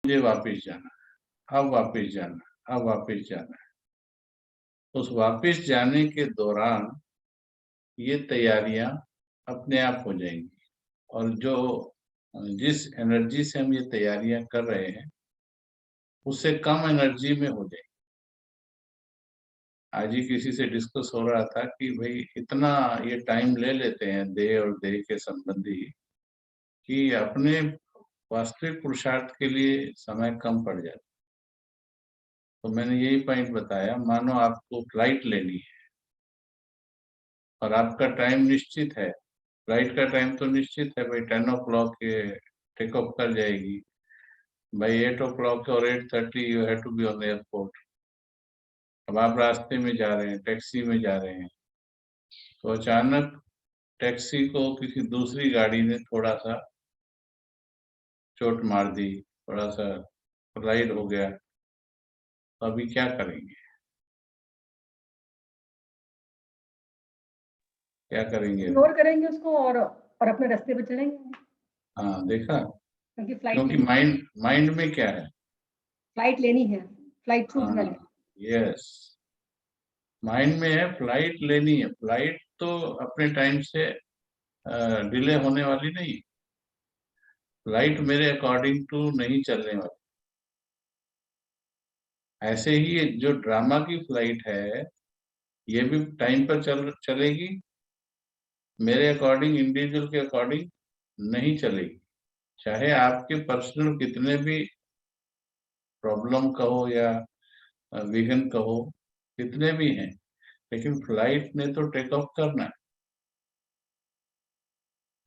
मुझे वापस जाना है, अब वापस जाना है, अब वापस जाना है। उस वापस जाने के दौरान ये तैयारियां अपने आप हो जाएंगी, और जो जिस एनर्जी से हम ये तैयारियां कर रहे हैं उससे कम एनर्जी में हो जाएगी। आज ही किसी से डिस्कस हो रहा था कि भाई इतना ये टाइम ले लेते हैं देह और देह के संबंधी कि अपने वास्तविक पुरुषार्थ के लिए समय कम पड़ जाता। तो मैंने यही पॉइंट बताया, मानो आपको फ्लाइट लेनी है और आपका टाइम निश्चित है, फ्लाइट का टाइम तो निश्चित है भाई, 10 o'clock ये टेक ऑफ कर जाएगी, बाई 8 o'clock और 8:30 you have to be on the airport. अब आप रास्ते में जा रहे हैं, टैक्सी में जा रहे हैं, तो अचानक टैक्सी को किसी दूसरी गाड़ी ने थोड़ा सा चोट मार दी, थोड़ा सा कोलाइड हो गया, तो अभी क्या करेंगे, क्या करेंगे अभी? इग्नोर करेंगे उसको और अपने रास्ते पे चलेंगे, हाँ देखा, क्योंकि फ्लाइट क्योंकि लेनी है। माइंड माइंड में क्या है? फ्लाइट लेनी है, फ्लाइट छूट ना हाँ, जाए। यस, माइंड में है फ्लाइट लेनी है। फ्लाइट तो अपने टाइम से डिले होने वाली नहीं, फ्लाइट मेरे अकॉर्डिंग टू नहीं चलने वाली। ऐसे ही ये जो ड्रामा की फ्लाइट है ये भी टाइम पर चलेगी, मेरे अकॉर्डिंग, इंडिविजुअल के अकॉर्डिंग नहीं चलेगी। चाहे आपके पर्सनल कितने भी प्रॉब्लम कहो या विघन कहो, कितने भी हैं, लेकिन फ्लाइट ने तो टेक ऑफ करना है।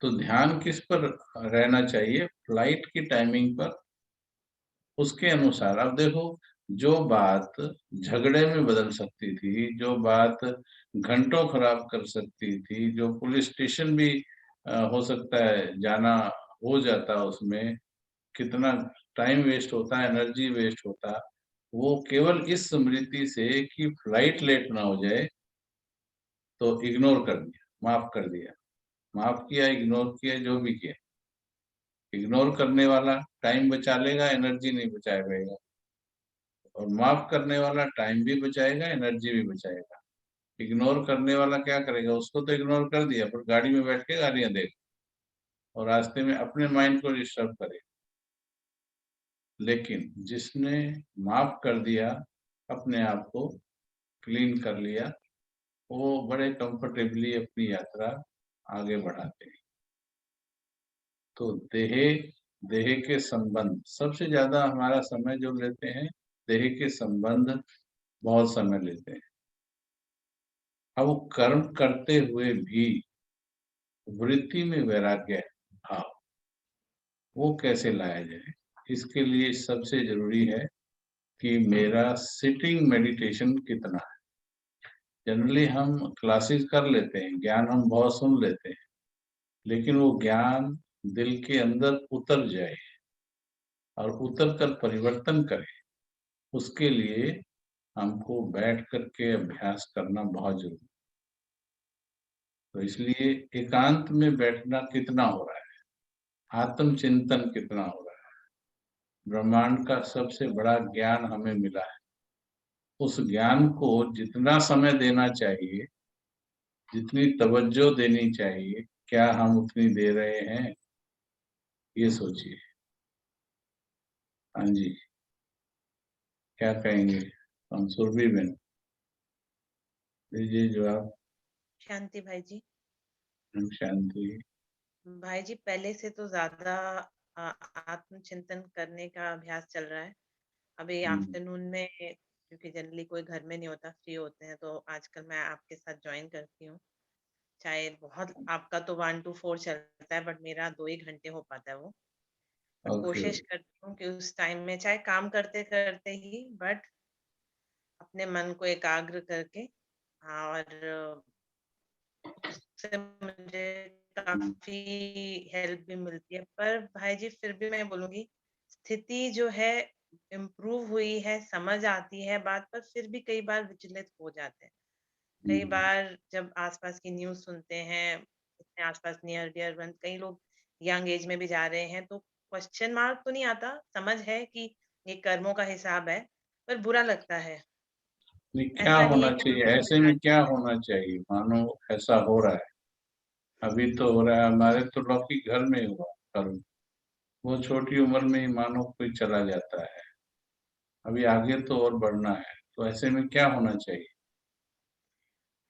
तो ध्यान किस पर रहना चाहिए? फ्लाइट की टाइमिंग पर, उसके अनुसार। अब देखो, जो बात झगड़े में बदल सकती थी, जो बात घंटों खराब कर सकती थी, जो पुलिस स्टेशन भी हो सकता है जाना हो जाता, उसमें कितना टाइम वेस्ट होता, एनर्जी वेस्ट होता, वो केवल इस स्मृति से कि फ्लाइट लेट ना हो जाए तो इग्नोर कर दिया, माफ कर दिया, माफ किया, इग्नोर किया, जो भी किया। इग्नोर करने वाला टाइम बचा लेगा, एनर्जी नहीं बचा पाएगा, और माफ करने वाला टाइम भी बचाएगा, एनर्जी भी बचाएगा। इग्नोर करने वाला क्या करेगा? उसको तो इग्नोर कर दिया, पर गाड़ी में बैठ के गालियां देगा और रास्ते में अपने माइंड को डिस्टर्ब करेगा। लेकिन जिसने माफ कर दिया, अपने आप को क्लीन कर लिया, वो बड़े कंफर्टेबली अपनी यात्रा आगे बढ़ाते हैं। तो देह देह के संबंध सबसे ज्यादा हमारा समय जो लेते हैं, देह के संबंध बहुत समय लेते हैं। अब वो कर्म करते हुए भी वृत्ति में वैराग्य भाव, वो कैसे लाया जाए? इसके लिए सबसे जरूरी है कि मेरा सिटिंग मेडिटेशन कितना है। जनरली हम क्लासेस कर लेते हैं, ज्ञान हम बहुत सुन लेते हैं, लेकिन वो ज्ञान दिल के अंदर उतर जाए और उतर कर परिवर्तन करे, उसके लिए हमको बैठ करके अभ्यास करना बहुत जरूरी है। तो इसलिए एकांत में बैठना कितना हो रहा है, आत्मचिंतन कितना हो रहा है, ब्रह्मांड का सबसे बड़ा ज्ञान हमें मिला है, उस ज्ञान को जितना समय देना चाहिए, जितनी तवज्जो देनी चाहिए, क्या हम उतनी दे रहे हैं? ये सोचिए। हाँ जी, क्या कहेंगे हम? सुरभि बहन दीजिए जवाब। शांति भाई जी। शांति। भाई जी पहले से तो ज्यादा आत्मचिंतन करने का अभ्यास चल रहा है अभी हम्म, आफ्टरनून में, क्योंकि जनरली कोई घर में नहीं होता, फ्री होते हैं, तो आजकल मैं आपके साथ ज्वाइन करती हूँ। चाहे बहुत आपका तो 1 to 4 चलता है, बट मेरा 2 ही घंटे हो पाता है वो। मैं ओके। कोशिश करती हूँ कि उस टाइम में चाहे काम करते करते ही, बट अपने मन को एकाग्र करके, और उससे मुझे काफी हेल्प भी मिलती है। पर भाई जी फिर भी मैं बोलूंगी, स्थिति जो है इम्प्रूव हुई है, समझ आती है बात, पर फिर भी कई बार विचलित हो जाते हैं। कई हम्म, बार जब आसपास की न्यूज़ सुनते हैं, अपने आसपास नियर डियर वन, कई लोग यंग एज में भी जा रहे हैं, तो क्वेश्चन मार्क तो नहीं आता, समझ है कि ये कर्मों का हिसाब है, पर बुरा लगता है। नहीं, क्या ऐसा नहीं होना है कि चाहिए, हम ऐसे में क्या होना चाहिए? मानो ऐसा हो रहा है, अभी तो हो रहा है, हमारे तो लौकी घर में ही हुआ कर्म, वो छोटी उम्र में ही मानो कोई चला जाता है, अभी आगे तो और बढ़ना है, तो ऐसे में क्या होना चाहिए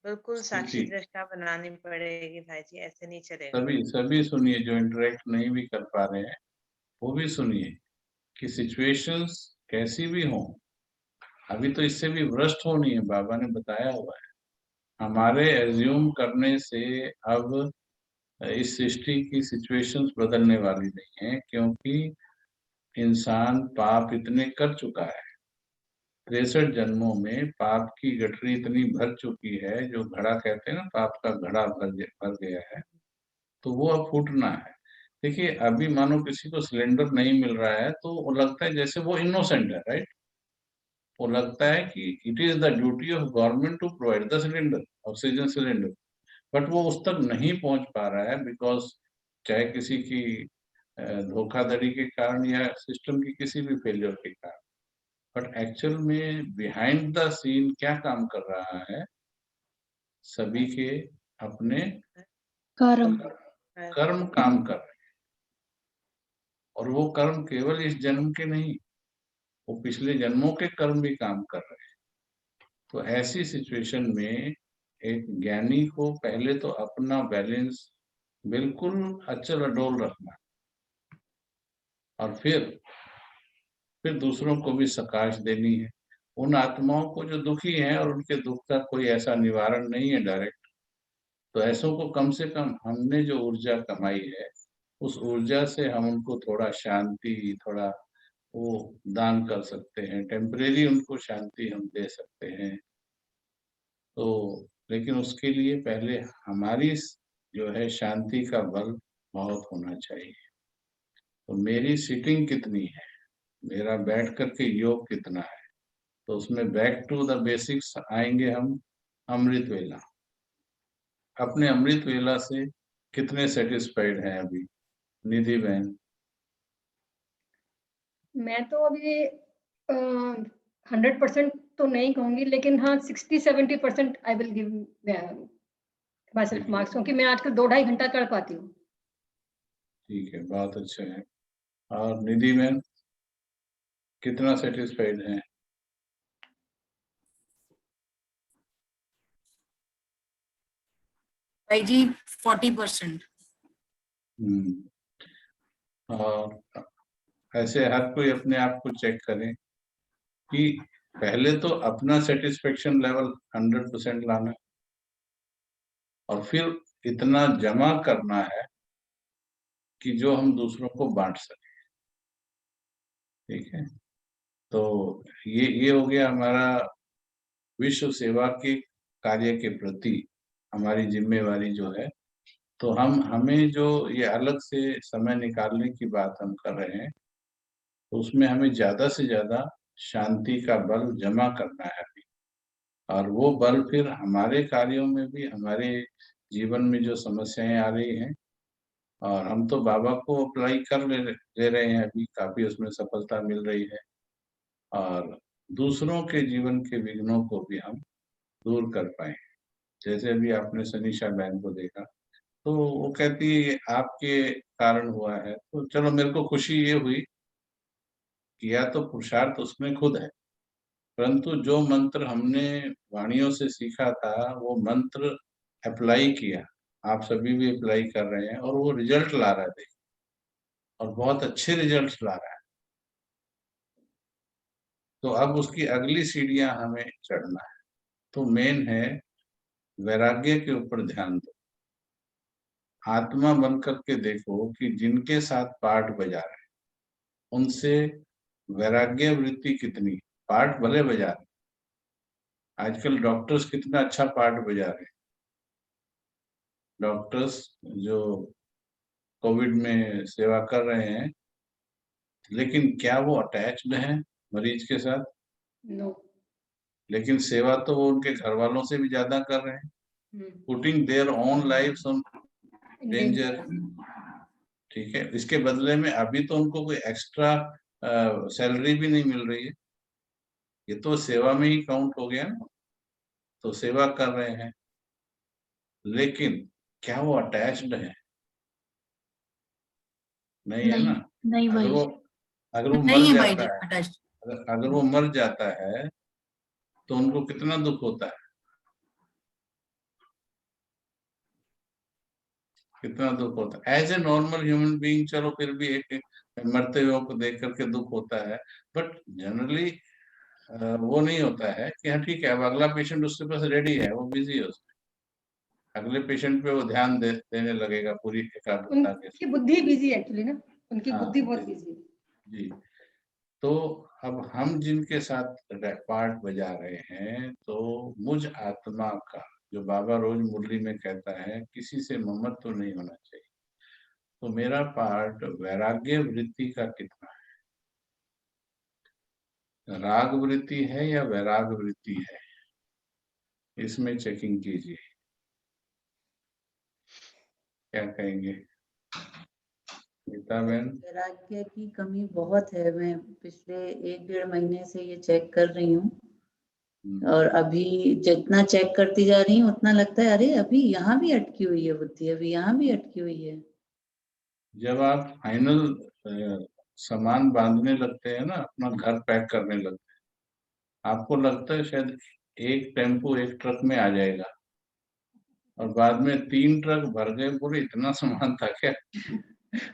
बिल्कुल साक्षी स्थिति? दृष्टा बनानी पड़ेगी भाई जी, ऐसे नहीं चलेगा। सभी सभी सुनिए, जो इंटरेक्ट नहीं भी कर पा रहे हैं वो भी सुनिए कि सिचुएशंस कैसी भी हों, अभी तो इससे भी भ्रष्ट होनी है, बाबा ने बताया हुआ है। हमारे एज्यूम करने से अब इस सृष्टि की सिचुएशंस बदलने वाली नहीं है, क्योंकि इंसान पाप इतने कर चुका है, 63 जन्मों में पाप की गठरी इतनी भर चुकी है, जो घड़ा कहते हैं ना, पाप का घड़ा भर गया है, तो वो अब फूटना है। देखिए, अभी मानो किसी को सिलेंडर नहीं मिल रहा है तो वो लगता है जैसे वो इनोसेंट है, राइट? वो लगता है कि it is the duty of government to provide the cylinder, oxygen cylinder, but वो उस तक नहीं पहुंच पा रहा है, बिकॉज चाहे किसी की धोखाधड़ी के कारण या सिस्टम की किसी भी फेलियर के कारण। बट एक्चुअल में बिहाइंड द सीन क्या काम कर रहा है? सभी के अपने कर्म। कर्म काम कर रहे हैं, और वो कर्म केवल इस जन्म के नहीं, वो पिछले जन्मों के कर्म भी काम कर रहे हैं। तो ऐसी सिचुएशन में एक ज्ञानी को पहले तो अपना बैलेंस बिल्कुल अचल अडोल रखना, और फिर दूसरों को भी सकाश देनी है। उन आत्माओं को जो दुखी हैं और उनके दुख का कोई ऐसा निवारण नहीं है डायरेक्ट, तो ऐसों को कम से कम हमने जो ऊर्जा कमाई है, उस ऊर्जा से हम उनको थोड़ा शांति, थोड़ा वो दान कर सकते हैं, टेम्परेरी उनको शांति हम दे सकते हैं। तो लेकिन उसके लिए पहले हमारी जो है शांति का बल बहुत होना चाहिए। तो मेरी सीटिंग कितनी है, मेरा बैठ करके योग कितना है, तो उसमें बैक टू द बेसिक्स आएंगे हम। अमृत वेला, अपने अमृत वेला से कितने सेटिस्फाइड हैं अभी, निधि बहन? मैं तो अभी 100% तो नहीं कहूंगी, लेकिन हाँ 60-70% I will give my self marks, क्योंकि मैं आजकल 2-2.5 घंटा कर पाती हूँ। ठीक है, बहुत अच्छा है। और निधि बहन कितना सेटिस्फाइड है? भाई जी 40%। और ऐसे हर कोई अपने आप को चेक करे कि पहले तो अपना सेटिस्फेक्शन लेवल 100% लाना, और फिर इतना जमा करना है कि जो हम दूसरों को बांट सके। ठीक है, तो ये हो गया हमारा विश्व सेवा के कार्य के प्रति हमारी जिम्मेवारी जो है। तो हमें जो ये अलग से समय निकालने की बात हम कर रहे हैं, तो उसमें हमें ज्यादा से ज्यादा शांति का बल जमा करना है अभी, और वो बल फिर हमारे कार्यों में भी, हमारे जीवन में जो समस्याएं आ रही हैं, और हम तो बाबा को अप्लाई कर ले रहे हैं, अभी काफी उसमें सफलता मिल रही है, और दूसरों के जीवन के विघ्नों को भी हम दूर कर पाए। जैसे अभी आपने सनीशा बहन को देखा, तो वो कहती है ये आपके कारण हुआ है, तो चलो मेरे को खुशी ये हुई, किया तो पुरुषार्थ उसमें खुद है, परंतु जो मंत्र हमने वाणियों से सीखा था वो मंत्र अप्लाई किया, आप सभी भी अप्लाई कर रहे हैं, और वो रिजल्ट ला रहा है, देखिए, और बहुत अच्छे रिजल्ट ला रहा है। तो अब उसकी अगली सीढ़ियां हमें चढ़ना है। तो मेन है वैराग्य के ऊपर ध्यान दो, आत्मा बन करके देखो कि जिनके साथ पाठ बजा रहे हैं उनसे वैराग्य वृत्ति कितनी। पाठ भले बजा रहे, आजकल डॉक्टर्स कितना अच्छा पाठ बजा रहे हैं, डॉक्टर्स जो कोविड में सेवा कर रहे हैं, लेकिन क्या वो अटैच्ड हैं मरीज के साथ? नो। लेकिन सेवा तो वो उनके घर वालों से भी ज्यादा कर रहे हैं, putting their own lives on danger. ठीक है, इसके बदले में अभी तो उनको कोई एक्स्ट्रा सैलरी भी नहीं मिल रही है, ये तो सेवा में ही काउंट हो गया ना, तो सेवा कर रहे हैं, लेकिन क्या वो अटैच्ड है? नहीं है ना। नहीं अगर भाई, वो अगर वो नहीं मर है भाई जी जाता है, अटैच। अगर वो मर जाता है तो उनको कितना दुख होता है, कितना दुख होता है। As a normal human being चलो फिर भी एक मरते हुए को देख करके दुख होता है, बट जनरली वो नहीं होता है कि हाँ ठीक है अब अगला पेशेंट उसके पास रेडी है, वो बिजी है, उसमें अगले पेशेंट पे वो ध्यान देने लगेगा पूरी एकाग्रता के उनकी साथ। बुद्धि बिजी है एक्चुअली ना, उनकी हाँ बुद्धि बहुत जी बिजी है। जी। तो अब हम जिनके साथ पार्ट बजा रहे हैं, तो मुझ आत्मा का, जो बाबा रोज मुरली में कहता है किसी से ममत्व तो नहीं होना चाहिए, तो मेरा पार्ट वैराग्य वृत्ति का कितना है, राग वृत्ति है या वैराग वृत्ति है, इसमें चेकिंग कीजिए। क्या कहेंगे गीता बहन? वैराग्य की कमी बहुत है। मैं पिछले 1-1.5 महीने से ये चेक कर रही हूँ, और अभी जितना चेक करती जा रही हूँ उतना लगता है अरे अभी यहाँ भी अटकी हुई है बुद्धि, अभी यहाँ भी अटकी हुई है। जब आप फाइनल सामान बांधने लगते हैं ना, अपना घर पैक करने लगते हैं, आपको लगता है शायद एक टेम्पो एक ट्रक में आ जाएगा, और बाद में 3 ट्रक भर गए पूरे, इतना सामान था क्या?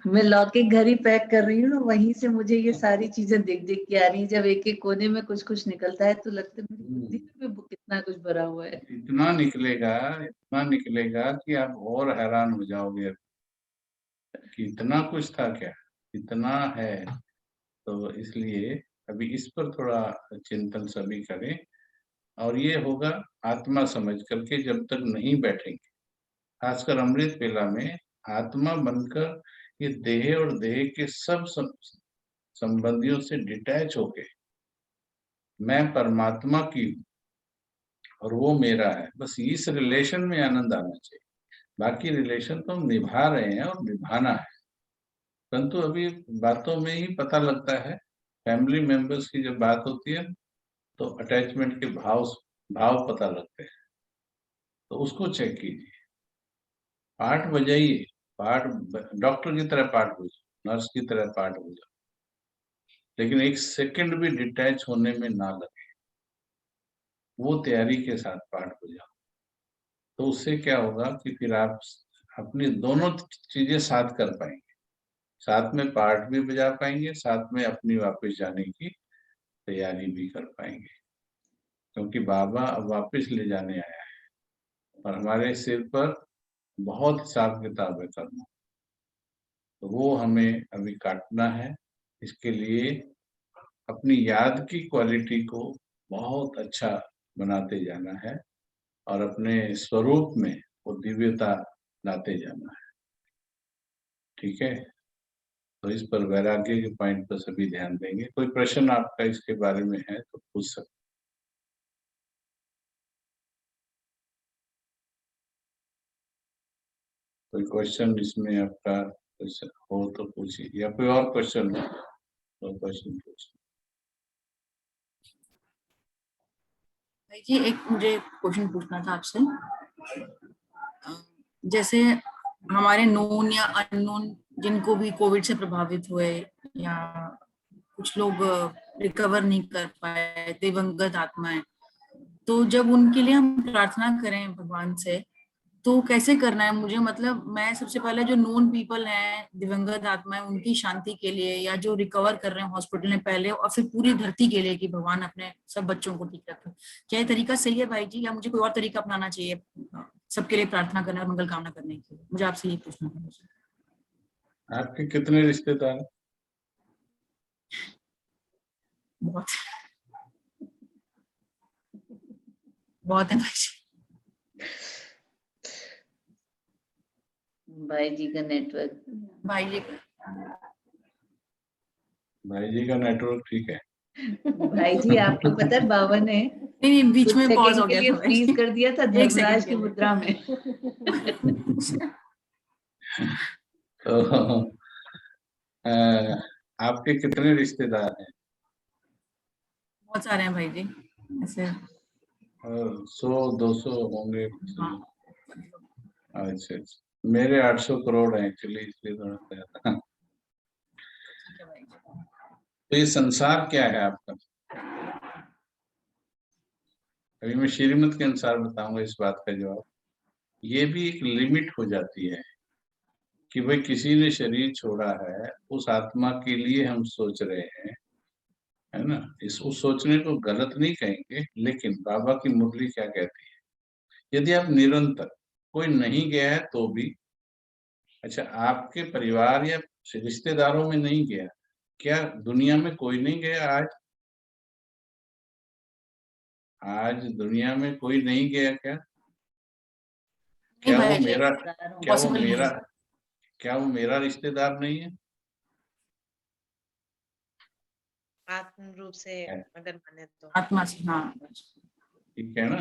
मैं लौके घर ही पैक कर रही हूँ ना, वहीं से मुझे ये सारी चीजें देख देख के आ रही है। जब एक एक कोने में कुछ कुछ निकलता है तो लगता है मेरी बुद्धि में भी कितना कुछ भरा हुआ है। इतना निकलेगा कि आप और हैरान हो जाओगे कि इतना कुछ था क्या, इतना है। तो इसलिए अभी इस पर थोड़ा चिंतन सभी करें, और ये होगा आत्मा समझ करके, जब तक नहीं बैठेंगे, खासकर अमृत वेला में आत्मा बनकर ये देह और देह के सब संबंधियों से डिटैच होके मैं परमात्मा की हूँ और वो मेरा है, बस इस रिलेशन में आनंद आना चाहिए। बाकी रिलेशन तो हम निभा रहे हैं और निभाना है, परंतु अभी बातों में ही पता लगता है, फैमिली मेंबर्स की जब बात होती है तो अटैचमेंट के भाव भाव पता लगते हैं, तो उसको चेक कीजिए। पाठ बजाइए, पाठ डॉक्टर की तरह पाठ बजाओ, नर्स की तरह पाठ बजाओ, लेकिन एक सेकंड भी डिटैच होने में ना लगे, वो तैयारी के साथ पाठ बजाओ। तो उससे क्या होगा कि फिर आप अपनी दोनों चीजें साथ कर पाएंगे, साथ में पाठ भी बजा पाएंगे, साथ में अपनी वापस जाने की तैयारी भी कर पाएंगे, क्योंकि बाबा अब वापस ले जाने आया है और हमारे सिर पर बहुत हिसाब किताब है करना, तो वो हमें अभी काटना है। इसके लिए अपनी याद की क्वालिटी को बहुत अच्छा बनाते जाना है और अपने स्वरूप में वो दिव्यता लाते जाना है। ठीक है, तो इस पर वैराग्य के पॉइंट पर सभी ध्यान देंगे। कोई प्रश्न आपका इसके बारे में है तो पूछ सकते। कोई क्वेश्चन इसमें आपका क्वेश्चन हो तो पूछिए, या कोई और क्वेश्चन हो तो क्वेश्चन पूछिए। भाई जी एक मुझे क्वेश्चन पूछना था आपसे। जैसे हमारे नोन या अननोन जिनको भी कोविड से प्रभावित हुए, या कुछ लोग रिकवर नहीं कर पाए, दिवंगत आत्माएं, तो जब उनके लिए हम प्रार्थना करें भगवान से, तो कैसे करना है मुझे? मतलब मैं सबसे पहले जो नोन पीपल हैं, दिवंगत आत्माएं, उनकी शांति के लिए, या जो रिकवर कर रहे हैं हॉस्पिटल में पहले, और फिर पूरी धरती के लिए कि भगवान अपने सब बच्चों को ठीक रखे, क्या ये तरीका सही है भाई जी, या मुझे कोई और तरीका अपनाना चाहिए सबके लिए प्रार्थना करने और मंगल कामना करने के लिए? मुझे आपसे ये पूछना था। आपके कितने रिश्तेदार हैं? बहुत बहुत है भाई जी। भाई जी का नेटवर्क, भाई जी भाई जी का नेटवर्क ठीक है? भाई जी आपको पता है बाबा ने नहीं, बीच कुछ में पॉज हो सेकंड के गया लिए था भाई फ्रीज जी। कर दिया था एक सेकंड धर्मराज के की लिए। मुद्रा में। तो आपके कितने रिश्तेदार हैं? बहुत सारे हैं भाई जी ऐसे। 100-200 होंगे। हाँ अच्छा अच्छा, मेरे 800 करोड़ हैं एक्चुअली, इसलिए थोड़ा सा था। ठीक है भाई जी। तो ये संसार क्या है आपका? अभी मैं श्रीमत के अनुसार बताऊंगा इस बात का जवाब। ये भी एक लिमिट हो जाती है कि भाई किसी ने शरीर छोड़ा है, उस आत्मा के लिए हम सोच रहे हैं, है ना। इस उस सोचने को गलत नहीं कहेंगे, लेकिन बाबा की मुरली क्या कहती है, यदि आप निरंतर, कोई नहीं गया है तो भी, अच्छा आपके परिवार या रिश्तेदारों में नहीं गया, क्या दुनिया में कोई नहीं गया आज? आज दुनिया में कोई नहीं गया क्या? नहीं क्या वो भाई जी, मेरा क्या वो पॉसिबल नहीं मेरा है। क्या वो मेरा रिश्तेदार नहीं है? आत्म रूप से अगर माने तो आत्मा से, हाँ। ठीक है ना।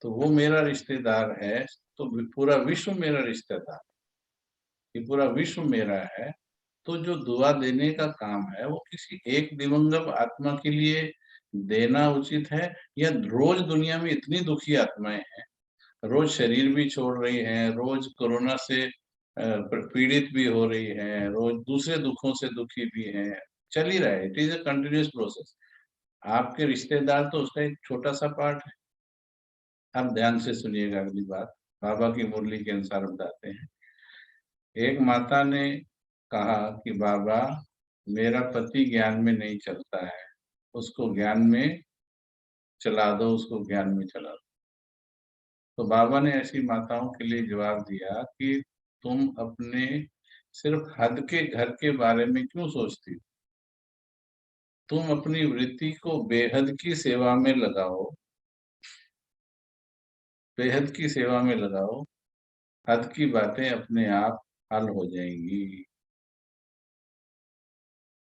तो वो मेरा रिश्तेदार है, तो पूरा विश्व मेरा रिश्तेदार, ये पूरा विश्व मेरा है। तो जो दुआ देने का काम है वो किसी एक दिवंगत आत्मा के लिए देना उचित है, या रोज दुनिया में इतनी दुखी आत्माएं हैं, रोज शरीर भी छोड़ रही हैं, रोज कोरोना से पीड़ित भी हो रही हैं, रोज दूसरे दुखों से दुखी भी हैं, चल ही रहा है, it is a continuous process. आपके रिश्तेदार तो उसका एक छोटा सा पार्ट है। आप ध्यान से सुनिएगा अगली बात, बाबा की मुरली के अनुसार बताते हैं। एक माता ने कहा कि बाबा, मेरा पति ज्ञान में नहीं चलता है, उसको ज्ञान में चला दो, उसको ज्ञान में चला दो। तो बाबा ने ऐसी माताओं के लिए जवाब दिया कि तुम अपने सिर्फ हद के घर के बारे में क्यों सोचती हो? तुम अपनी वृत्ति को बेहद की सेवा में लगाओ, बेहद की सेवा में लगाओ, हद की बातें अपने आप हल हो जाएंगी।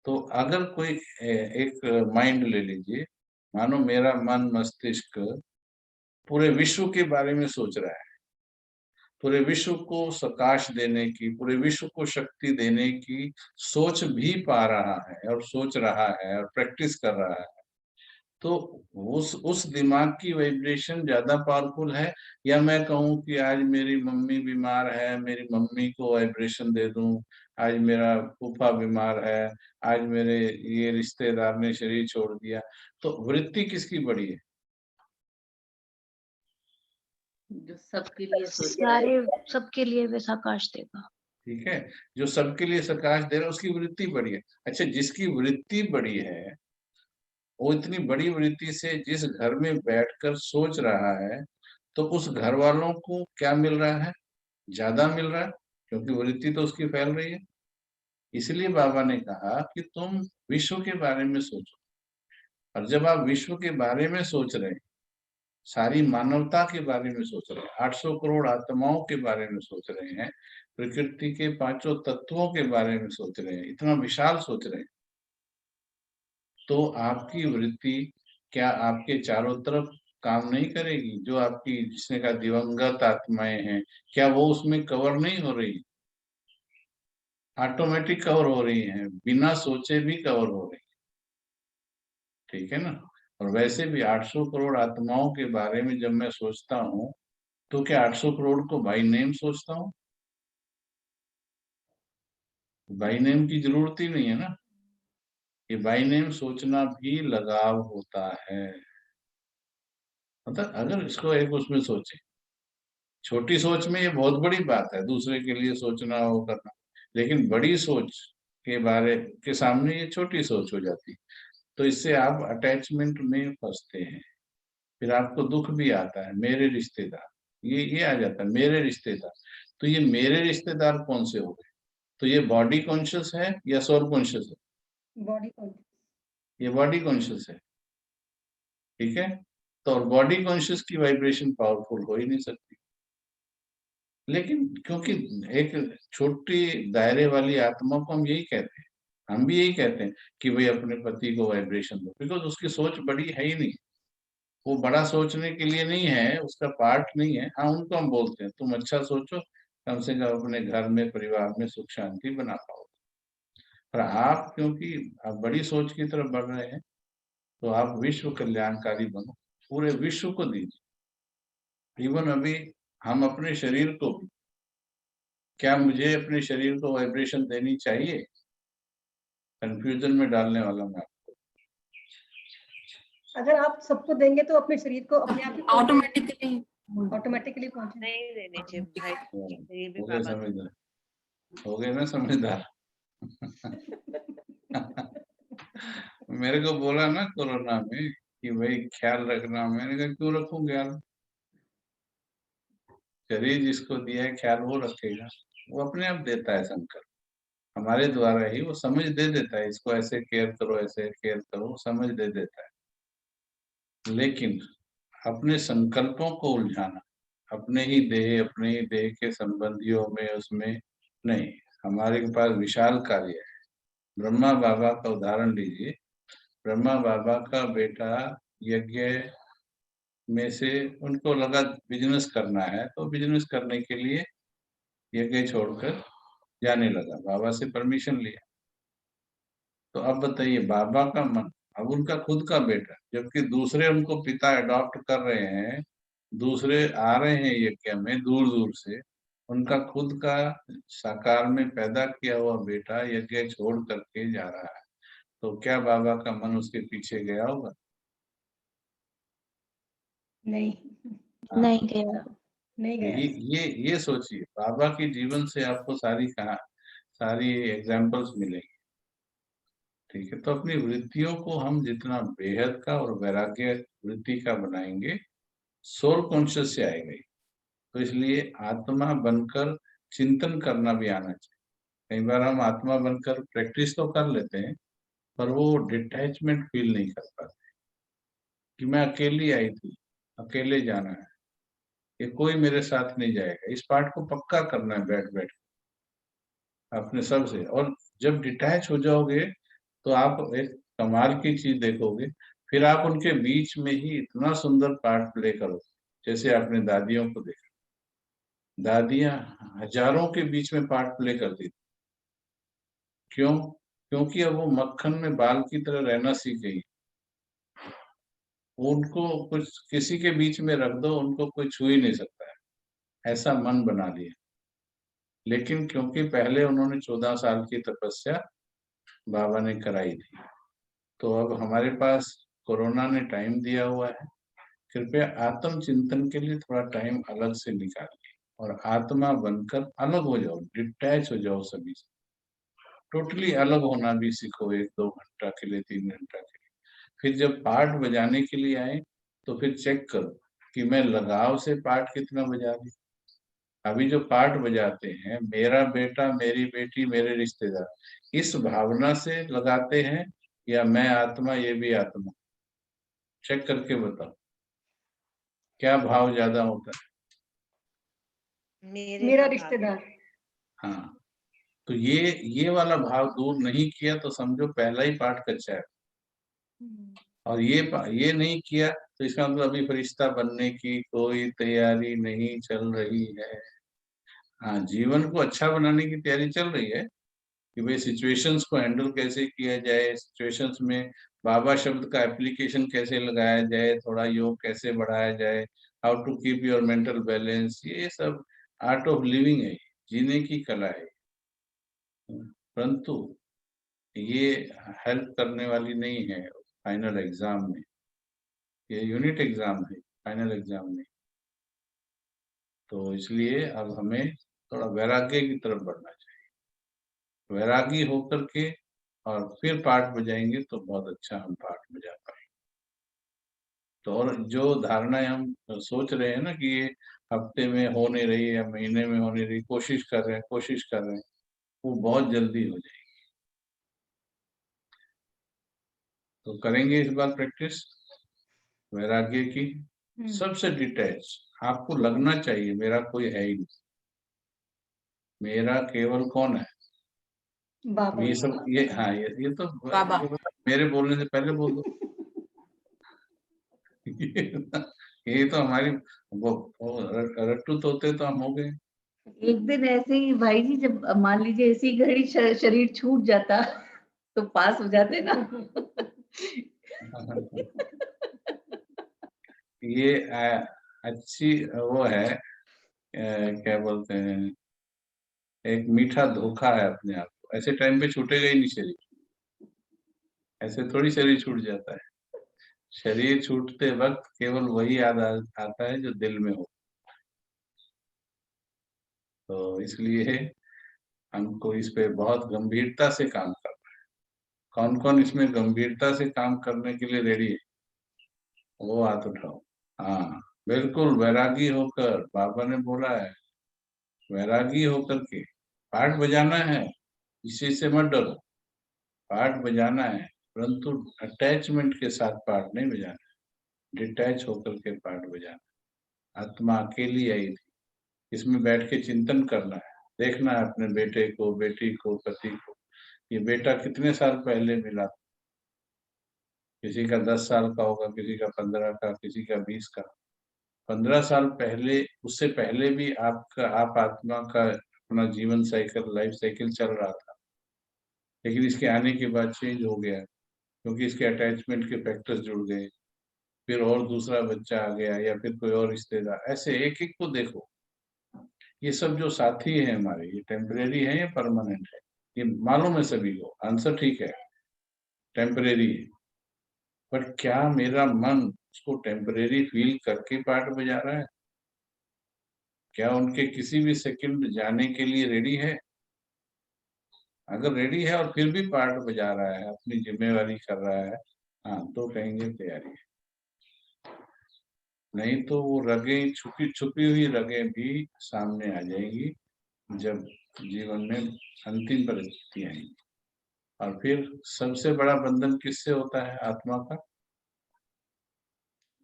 तो अगर कोई एक माइंड ले लीजिए, मानो मेरा मन मस्तिष्क पूरे विश्व के बारे में सोच रहा है, पूरे विश्व को प्रकाश देने की, पूरे विश्व को शक्ति देने की सोच भी पा रहा है और सोच रहा है और प्रैक्टिस कर रहा है, तो उस दिमाग की वाइब्रेशन ज्यादा पावरफुल है, या मैं कहूँ कि आज मेरी मम्मी बीमार है, मेरी मम्मी को वाइब्रेशन दे दूं, आज मेरा फूफा बीमार है, आज मेरे ये रिश्तेदार ने शरीर छोड़ दिया, तो वृत्ति किसकी बड़ी है? जो सबके लिए सोच रहा है। सारे सबके लिए वैसा आकाश देगा। ठीक है, जो सबके लिए प्रकाश दे रहा है उसकी वृत्ति बड़ी है। अच्छा, जिसकी वृत्ति बड़ी है, वो इतनी बड़ी वृत्ति से जिस घर में बैठकर सोच रहा है, तो उस घर वालों को क्या मिल रहा है? ज्यादा मिल रहा है, क्योंकि वृत्ति तो उसकी फैल रही है। इसलिए बाबा ने कहा कि तुम विश्व के बारे में सोचो, और जब आप विश्व के बारे में सोच रहे हैं, सारी मानवता के बारे में सोच रहे हैं, 800 करोड़ आत्माओं के बारे में सोच रहे हैं, प्रकृति के 5 तत्वों के बारे में सोच रहे हैं, इतना विशाल सोच रहे हैं, तो आपकी वृत्ति क्या आपके चारों तरफ काम नहीं करेगी? जो आपकी, जिसने कहा दिवंगत आत्माएं हैं, क्या वो उसमें कवर नहीं हो रही? ऑटोमेटिक कवर हो रही हैं, बिना सोचे भी कवर हो रही, ठीक है ना। और वैसे भी 800 करोड़ आत्माओं के बारे में जब मैं सोचता हूँ, तो क्या 800 करोड़ को बाई नेम सोचता हूँ? बाई नेम की जरूरत ही नहीं है ना। ये बाई नेम सोचना भी लगाव होता है। मतलब अगर इसको एक उसमें सोचे, छोटी सोच में ये बहुत बड़ी बात है, दूसरे के लिए सोचना, वो करना, लेकिन बड़ी सोच के बारे के सामने ये छोटी सोच हो जाती है, तो इससे आप अटैचमेंट में फंसते हैं। फिर आपको दुख भी आता है, मेरे रिश्तेदार, ये आ जाता है, मेरे रिश्तेदार। तो ये मेरे रिश्तेदार कौन से हो गए? तो ये बॉडी कॉन्शियस है या सोल कॉन्शियस है? Body conscious. ये बॉडी कॉन्शियस है, ठीक है। तो और बॉडी कॉन्शियस की वाइब्रेशन पावरफुल हो ही नहीं सकती, लेकिन क्योंकि एक छोटी दायरे वाली आत्मा को हम यही कहते हैं, हम भी यही कहते हैं कि भाई अपने पति को वाइब्रेशन दो, बिकॉज उसकी सोच बड़ी है ही नहीं, वो बड़ा सोचने के लिए नहीं है, उसका पार्ट नहीं है। हाँ, उनको हम बोलते हैं तुम अच्छा सोचो, कम से कम अपने घर में, परिवार में सुख शांति बना पाओ। पर आप क्योंकि आप बड़ी सोच की तरफ बढ़ रहे हैं, तो आप विश्व कल्याणकारी बनो, पूरे विश्व को दीजिए। इवन अभी हम अपने शरीर को भी, क्या मुझे अपने शरीर को वाइब्रेशन देनी चाहिए? कंफ्यूजन में डालने वाला मैं। अगर आप सबको देंगे तो अपने शरीर को अपने आप ही ऑटोमेटिकली पहुंचे। नहीं देनी चाहिए भाई, ये भी हो गए बाबा समझदार, हो गए ना समझदार। मेरे को बोला ना कोरोना में कि भाई ख्याल रखना, मैंने कहा क्यों रखूं ख्याल? शरीर जिसको दिया है ख्याल वो रखेगा, वो अपने आप देता है संकल्प, हमारे द्वारा ही वो समझ दे देता है, इसको ऐसे केयर करो, ऐसे केयर करो, वो समझ दे देता है। लेकिन अपने संकल्पों को उलझाना, अपने ही देह के संबंधियों में, उसमें नहीं। हमारे पास विशाल कार्य है। ब्रह्मा बाबा का उदाहरण लीजिए। ब्रह्मा बाबा का बेटा यज्ञ में से उनको लगा बिजनेस करना है, तो बिजनेस करने के लिए यज्ञ छोड़कर जाने लगा, बाबा से परमिशन लिया। तो अब बताइए, बाबा का मन, अब उनका खुद का बेटा, जबकि दूसरे उनको पिता अडॉप्ट कर रहे हैं, दूसरे आ रहे हैं यज्ञ में दूर दूर से, उनका खुद का साकार में पैदा किया हुआ बेटा यज्ञ छोड़ करके जा रहा है, तो क्या बाबा का मन उसके पीछे गया होगा? नहीं, नहीं गया। नहीं गया। ये सोचिए, बाबा के जीवन से आपको सारी एग्जाम्पल्स मिलेंगी। ठीक है, तो अपनी वृत्तियों को हम जितना बेहद का और वैराग्य वृत्ति का बनाएंगे, सोल कॉन्शियस से आएगा ही। तो इसलिए आत्मा बनकर चिंतन करना भी आना चाहिए। कई बार हम आत्मा बनकर प्रैक्टिस तो कर लेते हैं, पर वो डिटैचमेंट फील नहीं कर पाते कि मैं अकेली आई थी, अकेले जाना है, ये कोई मेरे साथ नहीं जाएगा। इस पार्ट को पक्का करना है बैठ बैठ अपने सब से। और जब डिटैच हो जाओगे तो आप एक कमाल की चीज देखोगे, फिर आप उनके बीच में ही इतना सुंदर पार्ट प्ले करो। जैसे आपने दादियों को देखा, दादियां हजारों के बीच में पार्ट प्ले करती थी। क्यों? क्योंकि अब वो मक्खन में बाल की तरह रहना सीख गई। उनको कुछ किसी के बीच में रख दो, उनको कोई छू ही नहीं सकता है, ऐसा मन बना लिया। लेकिन क्योंकि पहले उन्होंने 14 साल की तपस्या बाबा ने कराई थी, तो अब हमारे पास कोरोना ने टाइम दिया हुआ है। कृपया आत्म चिंतन के लिए थोड़ा टाइम अलग से निकालिए और आत्मा बनकर अलग हो जाओ, डिटैच हो जाओ सभी से। टोटली अलग होना भी सीखो, 1-2 घंटा के लिए, 3 घंटा के लिए। फिर जब पार्ट बजाने के लिए आए तो फिर चेक करो कि मैं लगाव से पार्ट कितना बजा रही। अभी जो पार्ट बजाते हैं, मेरा बेटा, मेरी बेटी, मेरे रिश्तेदार, इस भावना से लगाते हैं या मैं आत्मा ये भी आत्मा? चेक करके बताओ, क्या भाव ज्यादा होता है? मेरा का भाव। रिश्तेदार। हाँ, तो ये वाला भाव दूर नहीं किया तो समझो पहला ही पार्ट कच्चा है। और ये नहीं किया तो इसका मतलब अभी फरिश्ता बनने की कोई तैयारी नहीं चल रही है। हाँ, जीवन को अच्छा बनाने की तैयारी चल रही है कि भाई सिचुएशंस को हैंडल कैसे किया जाए, सिचुएशंस में बाबा शब्द का एप्लीकेशन कैसे लगाया जाए, थोड़ा योग कैसे बढ़ाया जाए, how to keep your mental balance, ये सब आर्ट ऑफ लिविंग है, जीने की कला है। परंतु ये हेल्प करने वाली नहीं है फाइनल एग्जाम में, ये यूनिट एग्जाम है, फाइनल एग्जाम में। तो इसलिए अब हमें थोड़ा वैराग्य की तरफ बढ़ना चाहिए। वैरागी होकर के और फिर पाठ बजाएंगे तो बहुत अच्छा हम पाठ बजा पाएंगे। तो और जो धारणाएं हम सोच रहे हैं ना कि ये हफ्ते में हो नहीं रही या महीने में हो नहीं रही, कोशिश कर रहे हैं, वो बहुत जल्दी हो जाएगी। तो करेंगे इस बार प्रैक्टिस वैराग्य की, सबसे डिटैच। आपको लगना चाहिए मेरा कोई है ही नहीं, मेरा केवल कौन है? बाबा। ये सब हाँ, ये तो बाबा। मेरे बोलने से पहले बोल दो। ये तो हमारी वो रट्टू तोते तो हम हो गए। एक दिन ऐसे ही भाई जी, जब मान लीजिए ऐसी घड़ी शरीर छूट जाता तो पास हो जाते ना। ये अच्छी वो है, क्या बोलते हैं, एक मीठा धोखा है अपने आप को। ऐसे टाइम पे छूटेगा ही नहीं शरीर, ऐसे थोड़ी शरीर छूट जाता है। शरीर छूटते वक्त केवल वही याद आता है जो दिल में हो। तो इसलिए हमको इस पे बहुत गंभीरता से काम करना है। कौन कौन इसमें गंभीरता से काम करने के लिए रेडी है, वो हाथ उठाओ। हाँ, बिल्कुल वैरागी होकर, बाबा ने बोला है वैरागी होकर के पाठ बजाना है। इसी से मत डरो, पाठ बजाना है, परंतु अटैचमेंट के साथ पाठ नहीं बजाना, डिटैच होकर के पाठ बजाना। आत्मा अकेली आई थी, इसमें बैठ के चिंतन करना है, देखना है अपने बेटे को, बेटी को, पति को। ये बेटा कितने साल पहले मिला, किसी का 10 साल का होगा, किसी का 15 का, किसी का 20 का। 15 साल पहले, उससे पहले भी आप आत्मा का अपना जीवन साइकिल, लाइफ साइकिल चल रहा था, लेकिन इसके आने के बाद चेंज हो गया क्योंकि इसके अटैचमेंट के फैक्टर्स जुड़ गए। फिर और दूसरा बच्चा आ गया या फिर कोई और रिश्तेदार, ऐसे एक एक को देखो। ये सब जो साथी है हमारे, ये टेम्परेरी है या परमानेंट है, ये मालूम है सभी को। आंसर ठीक है, टेम्परेरी है। पर क्या मेरा मन उसको टेम्परेरी फील करके पार्ट बजा रहा है? क्या उनके किसी भी सेकंड जाने के लिए रेडी है? अगर रेडी है और फिर भी पार्ट बजा रहा है, अपनी जिम्मेवारी कर रहा है, हाँ तो कहेंगे तैयारी है। नहीं तो वो रगें, छुपी छुपी हुई रगें भी सामने आ जाएंगी जब जीवन में अंतिम परिस्थिति आएंगी। और फिर सबसे बड़ा बंधन किससे होता है आत्मा का?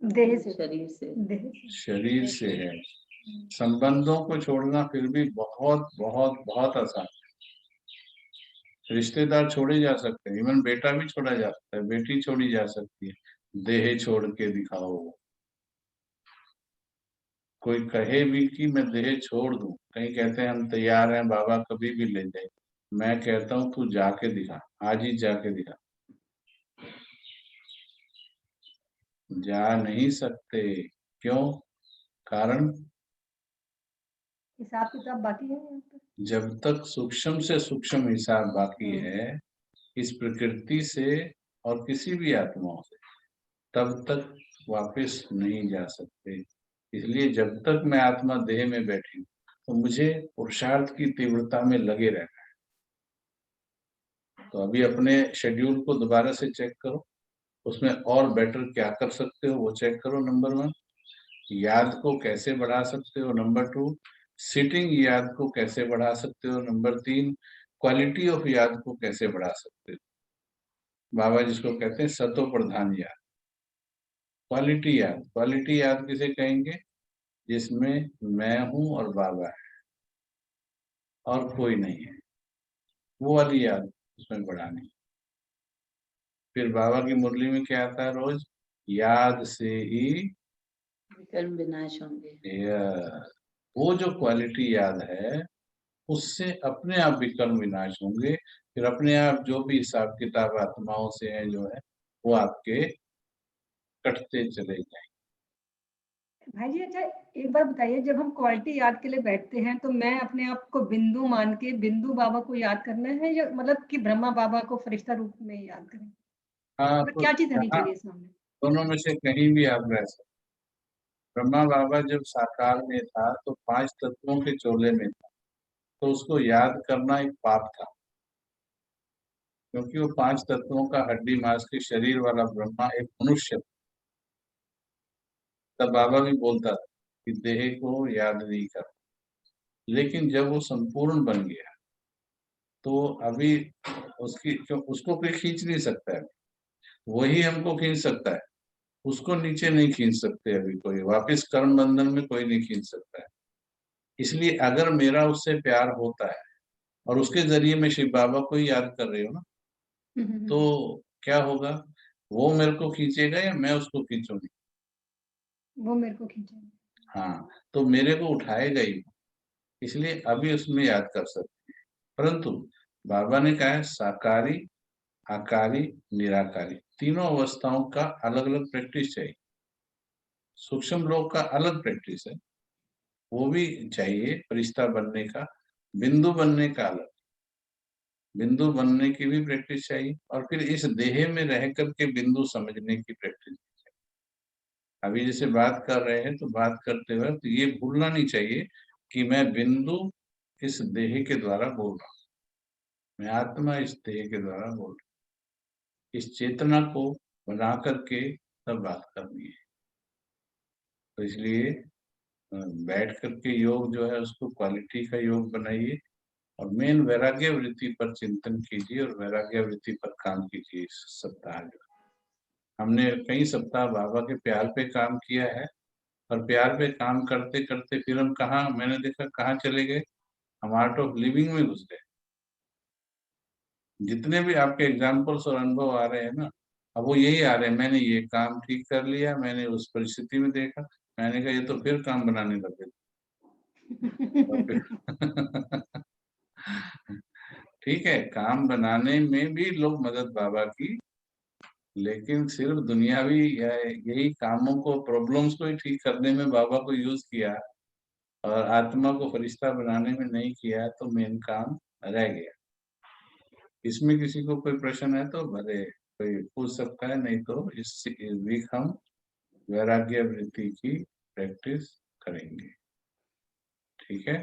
देह से, शरीर से। देह से। शरीर से है। संबंधों को छोड़ना फिर भी बहुत बहुत बहुत आसान है। रिश्तेदार छोड़े जा सकते हैं, इवन बेटा भी छोड़ा जा सकता है, बेटी छोड़ी जा सकती है। देह छोड़ के दिखाओ। कोई कहे भी कि मैं देह छोड़ दूं, कहीं कहते हैं हम तैयार हैं बाबा कभी भी ले जाए। मैं कहता हूं तू जाके दिखा, आज ही जाके दिखा। जा नहीं सकते, क्यों? कारण हिसाब किताब बाकी है यहाँ पे। जब तक सूक्ष्म से सूक्ष्म हिसाब बाकी है इस प्रकृति से और किसी भी आत्माओं से, तब तक वापस नहीं जा सकते। इसलिए जब तक मैं आत्मा देह में बैठी हूँ तो मुझे पुरुषार्थ की तीव्रता में लगे रहना है। तो अभी अपने शेड्यूल को दोबारा से चेक करो, उसमें और बेटर क्या कर सकते हो वो चेक करो। नंबर 1, याद को कैसे बढ़ा सकते हो। नंबर 2, सिटिंग याद को कैसे बढ़ा सकते हो। नंबर 3, क्वालिटी ऑफ याद को कैसे बढ़ा सकते हो। बाबा जिसको कहते हैं सतो प्रधान याद, क्वालिटी याद। क्वालिटी याद किसे कहेंगे? जिसमें मैं हूं और बाबा है और कोई नहीं है, वो वाली याद उसमें बढ़ानी। फिर बाबा की मुरली में क्या आता है रोज? याद से ही विकर्म विनाश होंगे। वो जो क्वालिटी याद है उससे अपने आप विकर्म विनाश होंगे। फिर अपने आप जो भी हिसाब किताब आत्माओं से है जो है वो आपके कटते चले जाएंगे। भाई जी अच्छा, एक बार बताइए, जब हम क्वालिटी याद के लिए बैठते हैं तो मैं अपने आप को बिंदु मान के बिंदु बाबा को याद करना है, या मतलब कि ब्रह्मा बाबा को फरिश्ता रूप में याद करें? हाँ, मतलब तो क्या चीज होनी यहाँ चाहिए सामने? दोनों में से कहीं भी आप रह सकते। ब्रह्मा बाबा जब साकार में था तो 5 तत्वों के चोले में था, तो उसको याद करना एक पाप था, क्योंकि वो 5 तत्वों का हड्डी मांस के शरीर वाला ब्रह्मा एक मनुष्य था। तब बाबा भी बोलता था कि देह को याद नहीं कर। लेकिन जब वो संपूर्ण बन गया तो अभी उसको कोई खींच नहीं सकता है, वही हमको खींच सकता है, उसको नीचे नहीं खींच सकते अभी कोई, वापस कर्म बंधन में कोई नहीं खींच सकता है। इसलिए अगर मेरा उससे प्यार होता है और उसके जरिए मैं शिव बाबा को ही याद कर रही हूँ ना, तो क्या होगा? वो मेरे को खींचेगा या मैं उसको खींचूंगी? वो मेरे को खींचेगा। हाँ, तो मेरे को उठाएगा ही, इसलिए अभी उसमें याद कर सकते हैं। परंतु बाबा ने कहा है साकारी, आकारी, निराकारी, तीनों अवस्थाओं का अलग अलग प्रैक्टिस चाहिए। सूक्ष्म लोक का अलग प्रैक्टिस है, वो भी चाहिए फरिश्ता बनने का। बिंदु बनने का अलग, बिंदु बनने की भी प्रैक्टिस चाहिए, और फिर इस देह में रह करके बिंदु समझने की प्रैक्टिस चाहिए। अभी जैसे बात कर रहे हैं तो बात करते वक्त तो ये भूलना नहीं चाहिए कि मैं बिंदु इस देह के द्वारा बोल रहा हूँ, मैं आत्मा इस देह के द्वारा बोल रहा हूँ। इस चेतना को बना करके तब बात करनी है। तो इसलिए बैठ करके योग जो है उसको क्वालिटी का योग बनाइए, और मेन वैराग्य वृत्ति पर चिंतन कीजिए और वैराग्य वृत्ति पर काम कीजिए। इस सप्ताह जो हमने कई सप्ताह बाबा के प्यार पे काम किया है, और प्यार पे काम करते करते फिर हम कहाँ, मैंने देखा कहाँ चले गए, हम आर्ट ऑफ लिविंग में घुस गए। जितने भी आपके एग्जाम्पल्स और अनुभव आ रहे हैं ना, अब वो यही आ रहे हैं, मैंने ये काम ठीक कर लिया, मैंने उस परिस्थिति में देखा, मैंने कहा ये तो फिर काम बनाने लगे। ठीक है, काम बनाने में भी लोग मदद बाबा की, लेकिन सिर्फ दुनियावी या यही कामों को, प्रॉब्लम्स को ही ठीक करने में बाबा को यूज किया और आत्मा को फरिश्ता बनाने में नहीं किया, तो मेन काम रह गया। इसमें किसी को कोई प्रश्न है तो भले कोई पूछ सकता है, नहीं तो इस वीक हम वैराग्य वृत्ति की प्रैक्टिस करेंगे। ठीक है,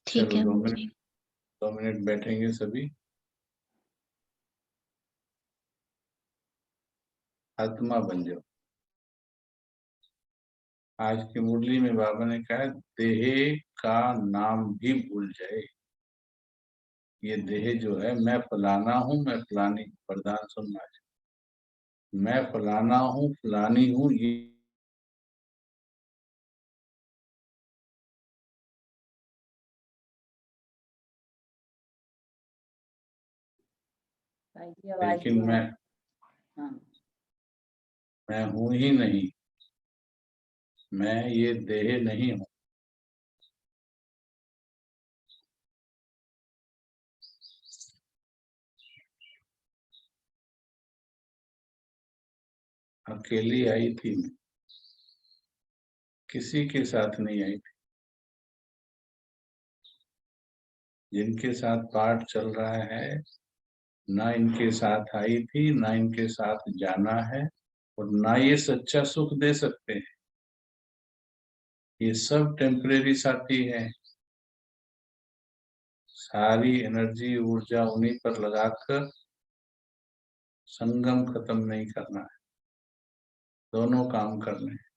ठीक चलो है 2 मुझे। मिनट 2 मिनट बैठेंगे सभी। आत्मा बन जाओ। आज की मुरली में बाबा ने कहा देह का नाम भी भूल जाए। ये देह जो है, मैं फलाना हूँ, मैं फलानी, वरदान सुनना, मैं फलाना हूँ, फलानी हूँ, ये भाई जी आवाज लेकिन नहीं आ मैं रही। हाँ, मैं हूँ ही नहीं, मैं ये देह नहीं हूँ। अकेली आई थी मैं, किसी के साथ नहीं आई थी। जिनके साथ पाठ चल रहा है, ना इनके साथ आई थी, ना इनके साथ जाना है, और ना ये सच्चा सुख दे सकते हैं। ये सब टेम्परेरी साथी है। सारी एनर्जी, ऊर्जा उन्हीं पर लगाकर संगम खत्म नहीं करना है, दोनों काम करने हैं।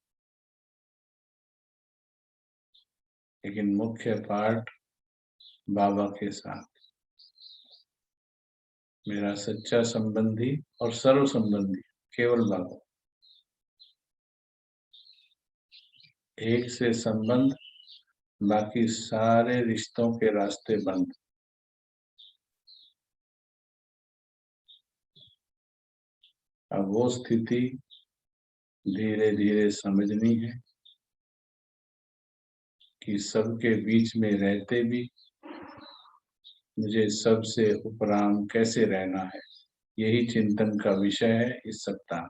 लेकिन मुख्य पाठ बाबा के साथ, मेरा सच्चा संबंधी और सर्व संबंधी केवल बाबा। एक से संबंध, बाकी सारे रिश्तों के रास्ते बंद। अब वो स्थिति धीरे धीरे समझनी है कि सबके बीच में रहते भी मुझे सबसे उपराम कैसे रहना है। यही चिंतन का विषय है इस सप्ताह।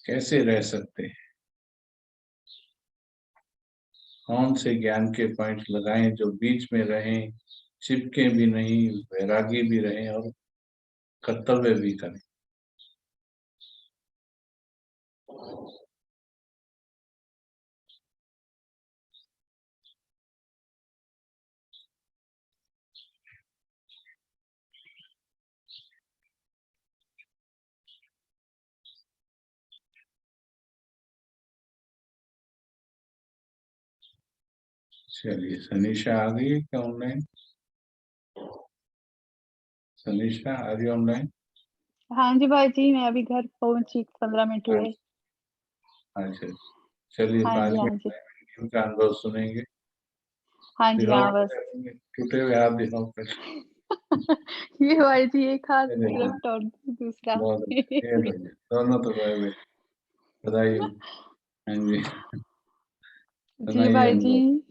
कैसे रह सकते हैं, कौन से ज्ञान के पॉइंट लगाएं जो बीच में रहें, चिपके भी नहीं, वैरागी भी रहें और कर्तव्य भी करें। चलिए, सनीशा आ गई है क्या ऑनलाइन? सनीशा आ रही ऑनलाइन? हाँ जी भाई जी, मैं अभी घर पहुंची, 15 मिनट हुए। अच्छा, चलिए हाँ 5 जी, हाँ मिनट जी। में इनका अनुभव सुनेंगे। हाँ जी, दिखाओ हाँ बस। टूटे हुए हाथ दिखाओ फिर। ये भाई जी एक हाथ चलिए, लेफ्ट और दूसरा। बहुत अच्छा, ये लो जी, दोनों तो भाई भाई, बधाई हो। हाँ जी, जी सुनाइए भाई अनुभव, जी,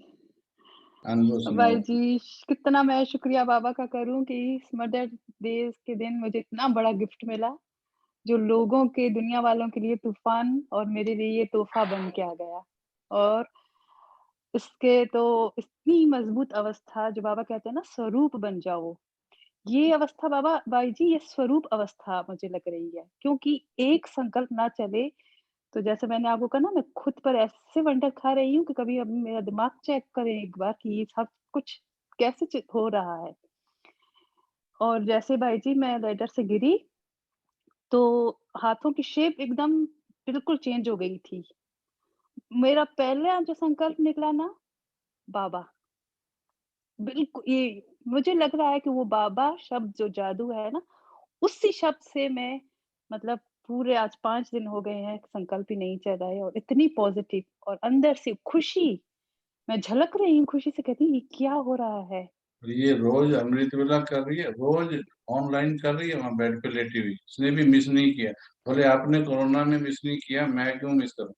अनुभव सुनाओ। भाई जी कितना मैं शुक्रिया बाबा का करूं कि इस मदर डे के दिन मुझे इतना बड़ा गिफ्ट मिला, जो लोगों के दुनिया वालों के लिए तूफान और मेरे लिए ये तोहफा बन के आ गया। और इसके तो इतनी मजबूत अवस्था जो बाबा कहते हैं ना स्वरूप बन जाओ, ये अवस्था बाबा भाई जी ये स्वरूप अवस्था मुझे लग रही है, क्योंकि एक संकल्प ना चले तो जैसे मैंने आपको कहा ना मैं खुद पर ऐसे वंडर खा रही हूँ कि कभी अभी मेरा दिमाग चेक करें एक बार कि ये सब कुछ कैसे हो रहा है। और जैसे भाई जी मैं लेटर से गिरी तो हाथों की शेप एकदम बिल्कुल चेंज हो गई थी। मेरा पहला जो संकल्प निकला ना बाबा, बिल्कुल ये मुझे लग रहा है कि वो बाबा शब्द जो जादू है ना, उसी शब्द से मैं मतलब पूरे आज 5 दिन हो गए हैं संकल्प ही नहीं चल रहा है और इतनी पॉजिटिव और अंदर से खुशी, मैं झलक रही हूँ खुशी से कहती हूँ ये क्या हो रहा है? और ये रोज अमृत वेला कर रही है, रोज ऑनलाइन कर रही है, वहाँ बेड पे लेटी हुई, उसने भी मिस नहीं किया। बोले आपने कोरोना में मिस नहीं किया, मैं क्यों मिस करूं?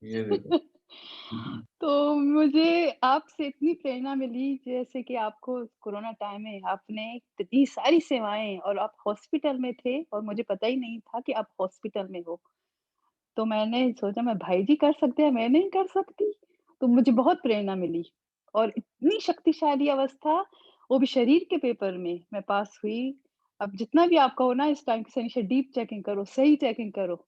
ये देखो। तो मुझे आपसे इतनी प्रेरणा मिली जैसे कि आपको कोरोना टाइम में आपने इतनी सारी सेवाएँ और आप हॉस्पिटल में थे और मुझे पता ही नहीं था कि आप हॉस्पिटल में हो। तो मैंने सोचा मैं भाई जी कर सकते हैं, मैं नहीं कर सकती? तो मुझे बहुत प्रेरणा मिली और इतनी शक्तिशाली अवस्था, वो भी शरीर के पेपर में मैं पास हुई। अब जितना भी आपका हो ना इस टाइम की सनीशा डीप चेकिंग करो, सही चेकिंग करो।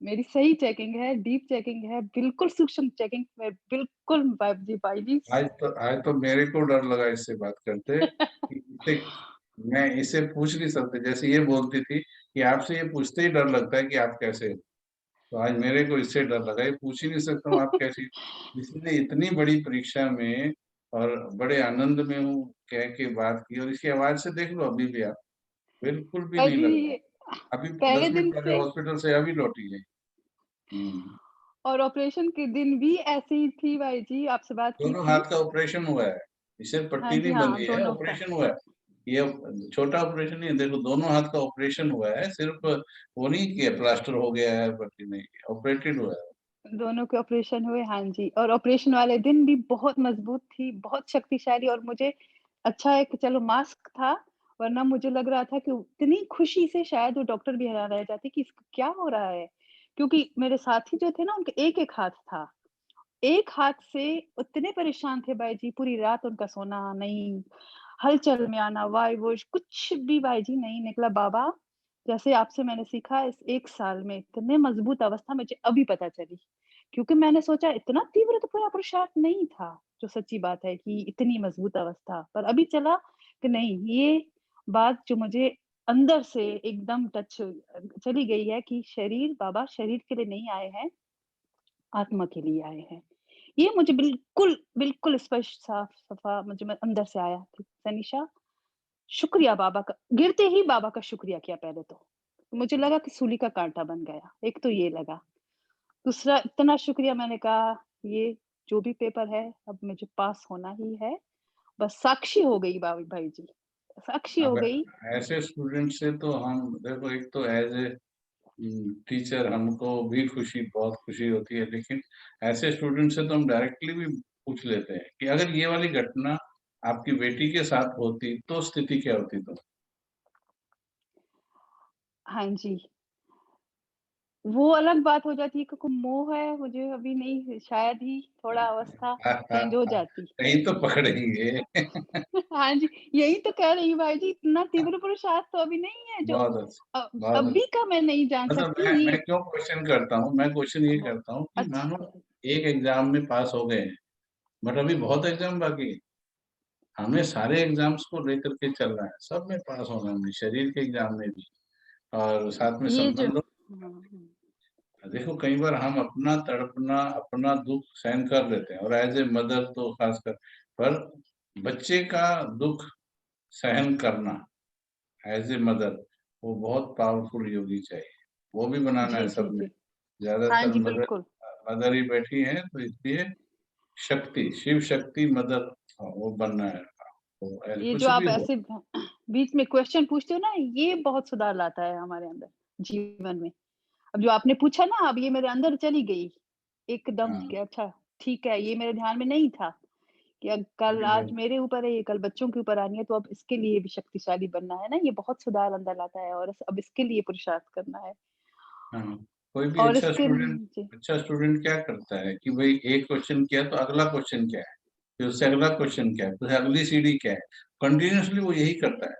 मेरी सही चेकिंग है, डीप चेकिंग है, बिल्कुल सूक्ष्म चेकिंग मैं बिल्कुल भाई जी आज तो मेरे को डर लगा इससे बात करते कि इसे, मैं इसे पूछ नहीं सकते, जैसे ये बोलती थी कि आपसे ये पूछते ही डर लगता है कि आप कैसे हो। तो आज मेरे को इससे डर लगा, ये पूछ ही नहीं सकता हूँ आप कैसी। इसलिए इतनी बड़ी परीक्षा में और बड़े आनंद में हूँ कह के बात की, और इसकी आवाज से देख लो अभी भी आप बिल्कुल भी भाई नहीं लग जी रहा। अभी पहले 10 मिनट दिन पहले से हॉस्पिटल से अभी लौटी है। और ऑपरेशन के दिन भी ऐसे ही थी भाई जी, आपसे बात की दोनों थी। हाथ का ऑपरेशन हुआ है, इसे हाँ पट्टी जी, नहीं हाँ, बंधी है, दोनों का। ऑपरेशन हुआ है। ये छोटा ऑपरेशन नहीं है, देखो दोनों हाथ का ऑपरेशन हुआ है, सिर्फ वो नहीं किया प्लास्टर हो गया है, पट्टी नहीं, ऑपरेटेड हुआ है। दोनों के ऑपरेशन हुए, हाँ जी। और ऑपरेशन वाले दिन भी बहुत मज़बूत थी, बहुत शक्तिशाली और मुझे अच्छा है कि चलो मास्क था, वरना मुझे लग रहा था कि इतनी खुशी से शायद वो डॉक्टर भी हैरान रह जाते कि इसको क्या हो रहा है? क्योंकि मेरे साथी जो थे ना उनके एक-एक हाथ था। एक हाथ से इतने परेशान थे भाई जी, पूरी रात उनका सोना नहीं, हलचल में आना, वाई-वुश कुछ भी भाई जी नहीं निकला। बाबा, जैसे आपसे मैंने सीखा इस 1 साल में इतने मज़बूत अवस्था मुझे अभी पता चली। क्योंकि मैंने सोचा इतना तीव्र तो पूरा पुरुषार्थ नहीं था, जो सच्ची बात है कि इतनी मज़बूत अवस्था। पर अभी चला कि नहीं, ये बात जो मुझे अंदर से एकदम टच चली गई है कि शरीर बाबा शरीर के लिए नहीं आए हैं, आत्मा के लिए आए हैं। ये मुझे बिल्कुल, बिल्कुल स्पष्ट साफ-सफा मुझे में अंदर से आया कि तनीषा शुक्रिया बाबा का, गिरते ही बाबा का शुक्रिया किया पहले तो। मुझे लगा कि सूली का काँटा बन गया, एक तो ये लगा। दूसरा इतना शुक्रिया मैंने कहा ये जो भी पेपर है अब मुझे पास होना ही है। बस साक्षी हो गई भाई जी, साक्षी हो अब गई। ऐसे स्टूडेंट से तो हम देखो, एक तो एज ए टीचर हमको भी खुशी, बहुत खुशी होती है, लेकिन ऐसे स्टूडेंट से तो हम डायरेक्टली भी पूछ लेते हैं कि अगर ये वाली घटना आपकी बेटी के साथ होती तो स्थिति क्या होती? तो हाँ जी, वो अलग बात हो जाती है क्योंकि मोह है, मुझे अभी नहीं शायद ही थोड़ा अवस्था चेंज हो जाती। कहीं तो पकड़ेंगे। हाँ जी, यही तो कह रही हूँ भाई जी, इतना तीव्र पुरुषार्थ तो अभी नहीं है जो बहुत अच्छा, बहुत अभी अच्छा। का मैं नहीं जान मतलब सकती मैं ये। क्यों क्वेश्चन करता हूँ, मैं क्वेश्चन ये हाँ, करता हूँ कि मानो अच्छा, एक एग्जाम में पास हो गए हैं, बट अभी बहुत एग्जाम बाकी है। हमें सारे एग्जाम्स को लेकर के चलना है, सब में पास होना है, शरीर के एग्जाम में भी और साथ में ये जो संबंधों। देखो कई बार हम अपना तड़पना, अपना दुख सहन कर लेते हैं, और एज ए मदर तो खासकर, पर बच्चे का दुख सहन करना एज ए मदर, वो बहुत पावरफुल योगी चाहिए, वो भी बनाना है जी, सब जी, में। जी। हाँ ज्यादातर जी, मदर, बिल्कुल। मदर ही बैठी हैं, तो इसलिए शक्ति, शिव शक्ति मदर, वो बनना है। तो ये जो कुछ आप भी हो। ऐसे बीच में क्वेश्चन पूछते हो ना, ये बहुत सुधार लाता है हमारे अंदर, जीवन में। अब जो आपने पूछा ना, अब ये मेरे अंदर चली गई, एकदम हाँ, कि अच्छा, ठीक है, ये मेरे ध्यान में नहीं था कि कल आज मेरे ऊपर है, ये कल बच्चों के ऊपर आनी है, तो अब इसके लिए भी शक्तिशाली बनना है ना, ये बहुत सुधार अंदर लाता है और अब इसके लिए पुरुषार्थ करना है। हाँ, कोई भी और अच्छा इसके स्टूडेंट क्या करता है कि भाई एक क्वेश्चन किया तो अगला क्वेश्चन क्या है, फिर उससे अगला क्वेश्चन क्या है, फिर अगली सीढ़ी क्या है, कंटिन्यूअसली वो यही करता है,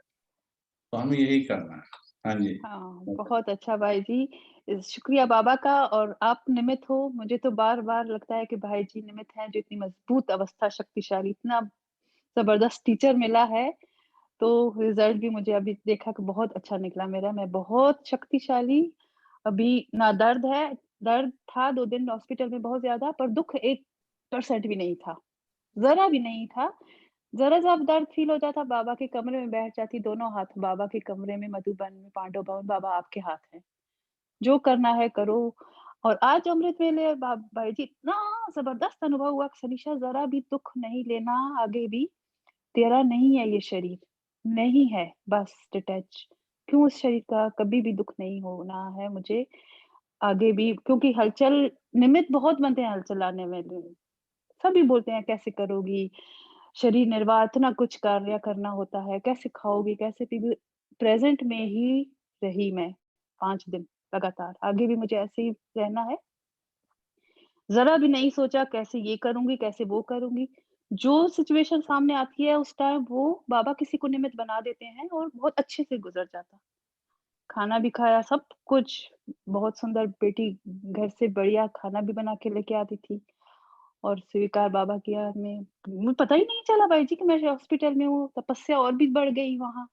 तो हमें यही करना है। हाँ जी। हाँ, बहुत अच्छा भाई जी, शुक्रिया बाबा का, और आप निमित्त हो। मुझे तो बार-बार लगता है कि भाई जी निमित्त हैं, जो इतनी मजबूत अवस्था, शक्तिशाली, इतना ज़बरदस्त टीचर मिला है, तो रिज़ल्ट भी मुझे अभी देखा कि बहुत अच्छा निकला मेरा। मैं बहुत शक्तिशाली, अभी ना दर्द है, दर्द था 2 दिन हॉस्पिटल में बहुत ज़्यादा, पर दुःख 1% भी नहीं था, ज़रा भी नहीं था। ज़रा-सा दर्द फ़ील होता था, बाबा के कमरे में बैठ जाती, दोनों हाथ बाबा के कमरे में, मधुबन में, पांडव भवन, बाबा आपके हाथ हैं, जो करना है करो। और आज अमृत वेले भाई जी इतना ज़बरदस्त अनुभव हुआ कि सनीशा ज़रा भी दुःख नहीं लेना, आगे भी तेरा नहीं है ये शरीर, नहीं है, बस डिटैच। क्यों उस शरीर का कभी भी दुःख नहीं होना है मुझे, आगे भी, क्योंकि हलचल, निमित्त बहुत बनते हैं हलचल लाने में। सभी बोलते हैं कैसे करोगी? शरीर निर्वाह, इतना कुछ कार्य करना होता है, कैसे खाओगी, कैसे पीओगी? प्रेज़ेंट में ही रही मैं 5 दिन लगातार, आगे भी मुझे ऐसे ही रहना है। ज़रा भी नहीं सोचा कैसे ये करूँगी, कैसे वो करूँगी। जो सिचुएशन सामने आती है उस टाइम वो बाबा किसी को निमित्त बना देते हैं और बहुत अच्छे से गुज़र जाता। खाना भी खाया, सब कुछ, बहुत सुंदर बेटी घर से बढ़िया खाना भी बना के लेके आती थी। और स्वीकार बाबा किया में, मुझे पता ही नहीं चला भाई जी कि मैं हॉस्पिटल में हूँ, तपस्या और भी बढ़ गई वहाँ।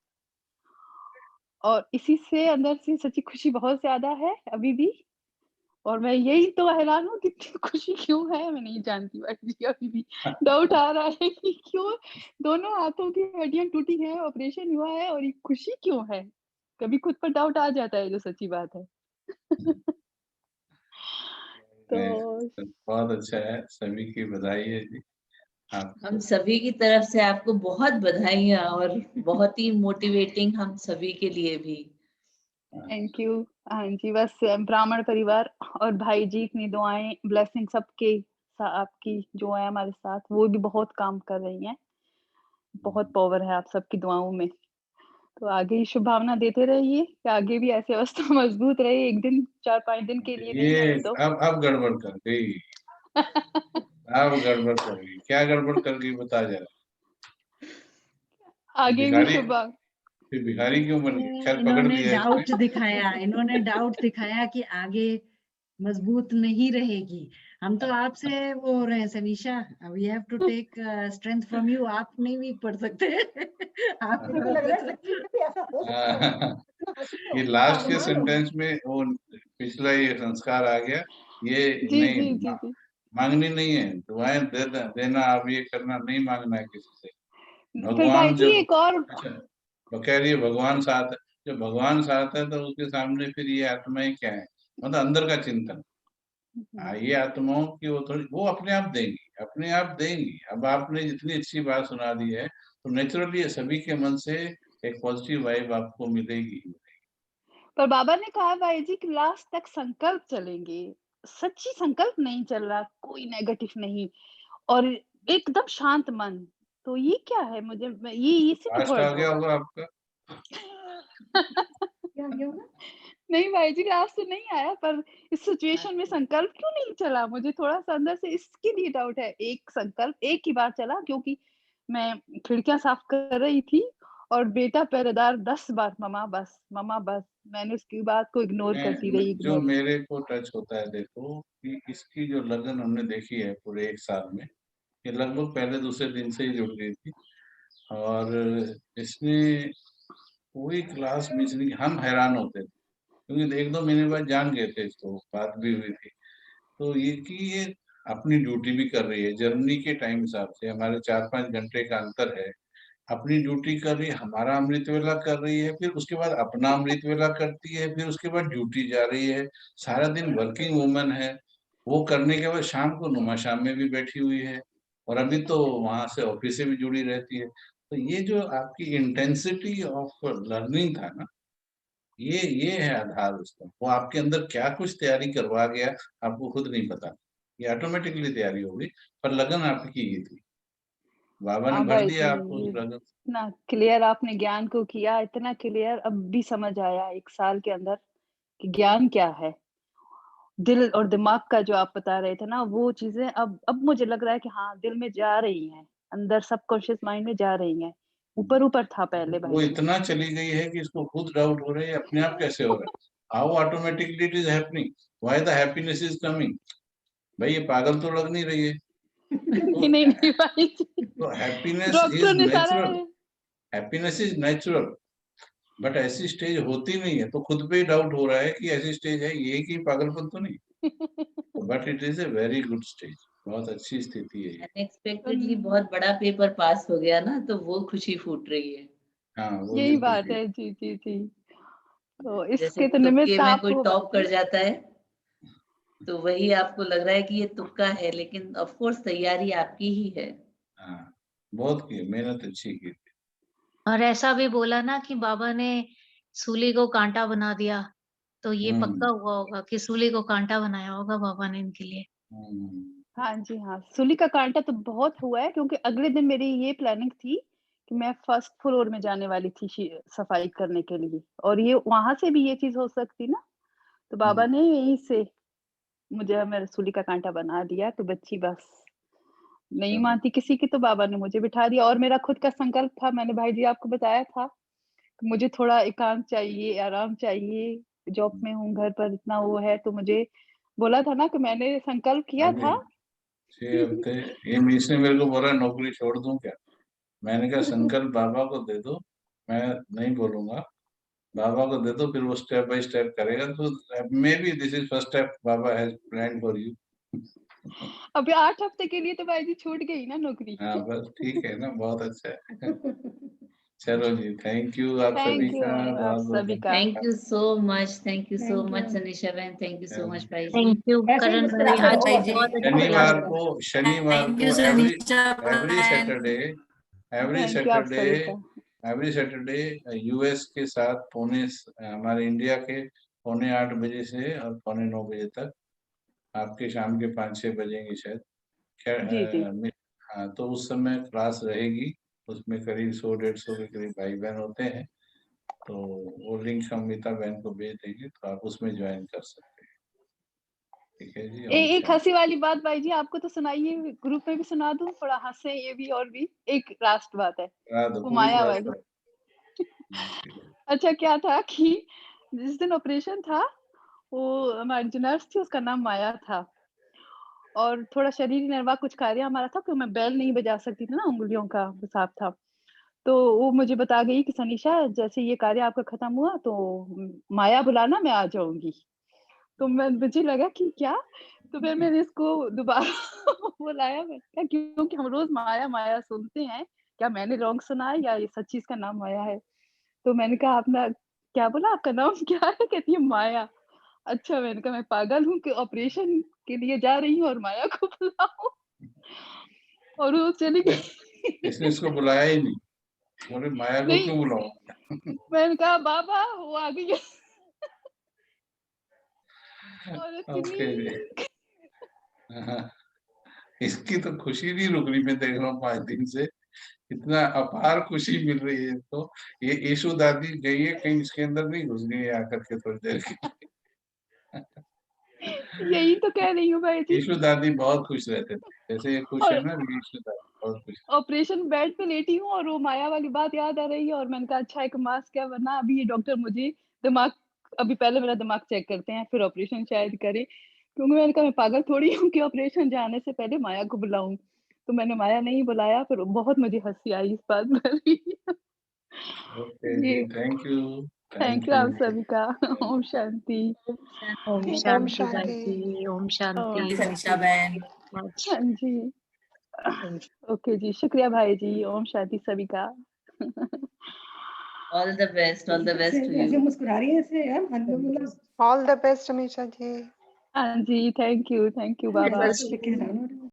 और इसी से अंदर से सच्ची खुशी बहुत ज़्यादा है अभी भी, और मैं यही तो हैरान हूँ कि इतनी खुशी क्यों है, मैं नहीं जानती भाई जी, अभी भी डाउट आ रहा है कि क्यों दोनों हाथों की हड्डियाँ टूटी हैं, ऑपरेशन हुआ है और ये खुशी क्यों है? कभी खुद पर डाउट आ जाता है, जो सच्ची बात है। नहीं, तो बहुत अच्छा है, सभी की बधाई है जी हम आपको। सभी की तरफ से आपको बहुत बधाइयाँ, और बहुत ही मोटिवेटिंग हम सभी के लिए भी। Thank you. हाँ जी, बस ब्राह्मण परिवार और भाई जी, इतनी दुआएँ, ब्लेसिंग सबके आपकी जो है हमारे साथ, वो भी बहुत काम कर रही हैं। बहुत पावर है आप सबकी दुआओं में। तो आगे ही शुभकामना देते रहिए कि आगे भी ऐसी अवस्था मजबूत रहे, एक दिन 4-5 दिन के लिए नहीं ये है तो। अब गड़बड़ कर गई, अब गड़बड़ कर गई, क्या गड़बड़ कर गई बता जरा। आगे भी भिखारी, फिर भिखारी क्यों बन गई? खैर पकड़ इन्होंने लिया इसने। डाउट दिखाया कि आगे मजबूत नहीं रहेगी। हम तो आपसे वो हो रहे हैं Sanisha, we have to take strength from you, आप नहीं भी पढ़ सकते। आपको मुझे लग रहा है सच्ची में भी ऐसा हो सकता है। ये लास्ट के अनुमान होगा। सेंटेंस में वो पिछला ये संस्कार आ गया, ये जी, नहीं जी, जी, जी। मांगनी नहीं है, दुआएं देना, अब ये करना नहीं, मांगना है किसी से। फिर भाई भगवान जी जब, एक और अच्छा वो कह रही है भगवान साथ है, जब भगवान साथ है तो उसके सामने फिर ये आत्माएं क्या है, मतलब अंदर का चिंतन। ये आत्माओं की वो थोड़ी, वो अपने आप देंगी, अपने आप देंगी। अब आपने जितनी अच्छी बात सुना दी है तो नेचुरली सभी के मन से एक पॉजिटिव वाइब आपको मिलेगी। पर बाबा ने कहा भाई जी कि लास्ट तक संकल्प चलेंगे। सच्ची संकल्प नहीं चल रहा, कोई नेगेटिव नहीं, और एकदम शांत मन। तो ये क्या है, मुझे ये इसी में फास्ट थोड़ा आ गया डाउट होगा आपका। क्या गया होगा? नहीं भाई जी, लास्ट से नहीं आया, पर इस सिचुएशन में संकल्प क्यों नहीं चला, मुझे थोड़ा-सा अंदर से इसके लिए डाउट है। एक संकल्प एक ही बार चला, क्योंकि मैं खिड़कियाँ साफ कर रही थी और बेटा पहरेदार 10 बार मम्मा बस। मैंने उसकी बात को इग्नोर करती रही, जो इग्नोर। मेरे को टच होता है, देखो कि इसकी जो लगन हमने देखी है पूरे 1 साल में, ये लगभग पहले दूसरे दिन से ही जुड़ गई थी। और इसने पूरी क्लास मिस नहीं, हम हैरान होते थे क्योंकि 1-2 महीने बाद जान गए थे इसको, बात भी हुई थी। तो ये कि ये अपनी ड्यूटी भी कर रही है, जर्मनी के टाइम हिसाब से हमारे 4-5 घंटे का अंतर है। अपनी ड्यूटी कर रही है, हमारा अमृत वेला कर रही है, फिर उसके बाद अपना अमृत वेला करती है, फिर उसके बाद ड्यूटी जा रही है। सारा दिन वर्किंग वुमन है। वो करने के बाद शाम को नुमा शाम में भी बैठी हुई है, और अभी तो वहां से ऑफिस से भी जुड़ी रहती है। तो ये जो आपकी इंटेंसिटी ऑफ लर्निंग था ना, ये है आधार उसका। वो आपके अंदर क्या कुछ तैयारी करवा गया, आपको खुद नहीं पता। ये ऑटोमेटिकली तैयारी होगी, पर लगन आपकी ये थी, बाबा ने हाँ भर भाई दिया जी, आपको उस लगन। इतना क्लियर आपने ज्ञान को किया, इतना क्लियर अब भी समझ आया 1 साल के अंदर कि ज्ञान क्या है। दिल और दिमाग का जो आप बता रहे थे ना, वो चीज़ें अब मुझे लग रहा है कि हाँ, दिल में जा रही हैं, अंदर सबकॉन्शियस माइंड में जा रही हैं। ऊपर-ऊपर था पहले वो भाई जी। इतना चली गई है कि इसको खुद डाउट हो रहा है, अपने आप कैसे हो रहा है, how automatically it is happening, why the happiness is coming. भाई ये पागल तो लग नहीं रही है। नहीं, नहीं, नहीं भाई जी, तो हैप्पीनेस डॉक्टर इज ने सारा natural, happiness is natural, but ऐसी स्टेज होती नहीं है, तो खुद पे ही डाउट हो रहा है कि ऐसी स्टेज है ये कि पागलपन तो नहीं, but it is a very good stage, बहुत अच्छी स्थिति है ये। अनएक्सपेक्टेडली बहुत बड़ा पेपर पास हो गया ना, तो वो खुशी फूट रही है। हाँ वो यही बिल्कुल बात ठीक। है। जी, जी, जी। तो जैसे इसके तो तुक्के निमित्त में आप कोई हो टॉप भाई कर जी। जाता है, तो वही आपको लग रहा है कि ये तुक्का है, लेकिन ऑफ कोर्स तैयारी आपकी ही है। हाँ बहुत की मेहनत अच्छी की। और ऐसा भी बोला ना कि बाबा ने सूली को कांटा बना दिया, तो ये पक्का हुआ होगा कि सूली को कांटा बनाया होगा बाबा ने इनके लिए। हाँ जी, हाँ। सूली का कांटा तो बहुत हुआ है क्योंकि अगले दिन मेरी ये प्लानिंग थी कि मैं फर्स्ट फ्लोर में जाने वाली थी सफाई करने के लिए और ये वहाँ से भी ये चीज़ हो सकती ना, तो बाबा ने यहीं से मुझे मेरा सूली का कांटा बना दिया, तो बच्ची बस नहीं मानती किसी की, तो बाबा ने मुझे बिठा दिया और मेरा खुद का संकल्प था, मैंने भाई जी आपको बताया था, कि मुझे थोड़ा एकांत चाहिए, आराम चाहिए, जॉब में हूँ, घर पर इतना वो है, तो मुझे बोला था ना कि मैंने संकल्प किया था। 6 हफ्ते ये इसने मेरे को बोला नौकरी छोड़ दूं क्या, मैंने कहा संकल्प बाबा को दे दो, मैं नहीं बोलूंगा, बाबा को दे दो, फिर वो स्टेप बाय स्टेप करेगा, तो may be this is first step Baba has plan for you. अभी 8 हफ्ते के लिए तो भाई जी छूट गई ना नौकरी। हाँ बस ठीक है ना, बहुत अच्छा है। चलो जी, थैंक यू आप सभी थैंक यू का, आप बहुत बहुत सभी का। Thank you so much, thank you so Thank much you. सनीशा बहन, थैंक यू सो मच भाई जी। थैंक यू ऐसे ही करण भाई, मुस्कुराते आज रहो, बहुत अच्छा शनिवार लगा। को थैंक यू एवरी सनीशा एवरी बहन। सैटरडे एवरी थैंक यू आप सैटरडे सभी का। एवरी सैटरडे यूएस के साथ हमारे इंडिया के 7:45 से और 9:45 तक, आपके शाम के 5-6 बजेंगे शायद। जी, जी। हाँ तो उस समय क्लास रहेगी, उसमें करीब 100-150 के करीब भाई बहन होते हैं, तो वो लिंक अमिता बहन को भेज देंगे, तो आप उसमें ज्वाइन कर सकते हैं। ठीक है जी। एक हंसी वाली बात भाई जी आपको तो सुनाइए, ग्रुप में भी सुना दूं, थोड़ा हंसे ये भी, और भी एक लास्ट बात है वो पूरी माया बात वाली। करो। अच्छा क्या था कि जिस दिन ऑपरेशन था, वो हमारी जो नर्स थी उसका नाम माया था और थोड़ा शरीर निर्वाह कुछ कार्य हमारा था, क्योंकि मैं बेल नहीं बजा सकती थी ना, उंगलियों का हिसाब था। तो वो मुझे बता गई कि सनीशा जैसे ये कार्य आपका खत्म हुआ तो माया बुलाना, मैं आ जाऊंगी। तो मुझे लगा कि क्या, तो फिर मैंने इसको दोबारा बुलाया, मैंने कहा क्योंकि हम रोज माया माया सुनते हैं, क्या मैंने रॉन्ग सुना है या ये सच्ची इसका नाम माया है। तो मैंने कहा आपने क्या बोला, आपका नाम क्या है, कहती है माया। अच्छा, मैंने कहा मैं पागल हूँ कि ऑपरेशन के लिए जा रही हूँ और माया को बुलाऊं, और वो चली गई। इसने इसको बुलाया ही नहीं, बोले माया को नहीं, क्यों बुलाऊं। मैंने कहा बाबा वो आ गई है। और ओके जी। इतनी हाँ, इसकी तो खुशी नहीं रुक रही, मैं देख रहा हूँ 5 दिन से, इतना अपार खुशी मिल रही है इसको। ये यीशु दादी गई है कहीं, इसके अंदर नहीं घुस गई है आकर के थोड़ी देर के लिए। यही तो कह रही हूँ भाई जी। यीशु दादी बहुत खुश रहते थे, जैसे ये खुश है और ना, यीशु दादी बहुत खुश ऑपरेशन बेड पे लेटी हूँ और वो माया वाली बात याद आ रही है, और मैंने कहा अच्छा एक मास्क क्या, वरना अभी ये डॉक्टर मुझे दिमाग, अभी पहले मेरा दिमाग चेक करते हैं फिर ऑपरेशन शायद करे, क्योंकि मैंने कहा मैं पागल थोड़ी हूँ कि ऑपरेशन जाने से पहले माया को बुलाऊं। तो मैंने माया नहीं बुलाया, फिर बहुत मुझे हंसी आई इस बात पर। ओके ये जी, thank you. Thank thank you you. आप सभी का। ओम शांति। ओम ओम शांति शांति। भाई, ओम ओम शांति। सनीशा बहन। हाँ जी। ओके जी, शुक्रिया भाई जी, ओम शांति सभी का। All the best, all the best to ऐसे यू। मुस्कुरा रही है ऐसे यार, मतलब all the best Amisha ji. हाँ जी, थैंक यू ऐसे बाबा। तो हैरान हो रही हूँ।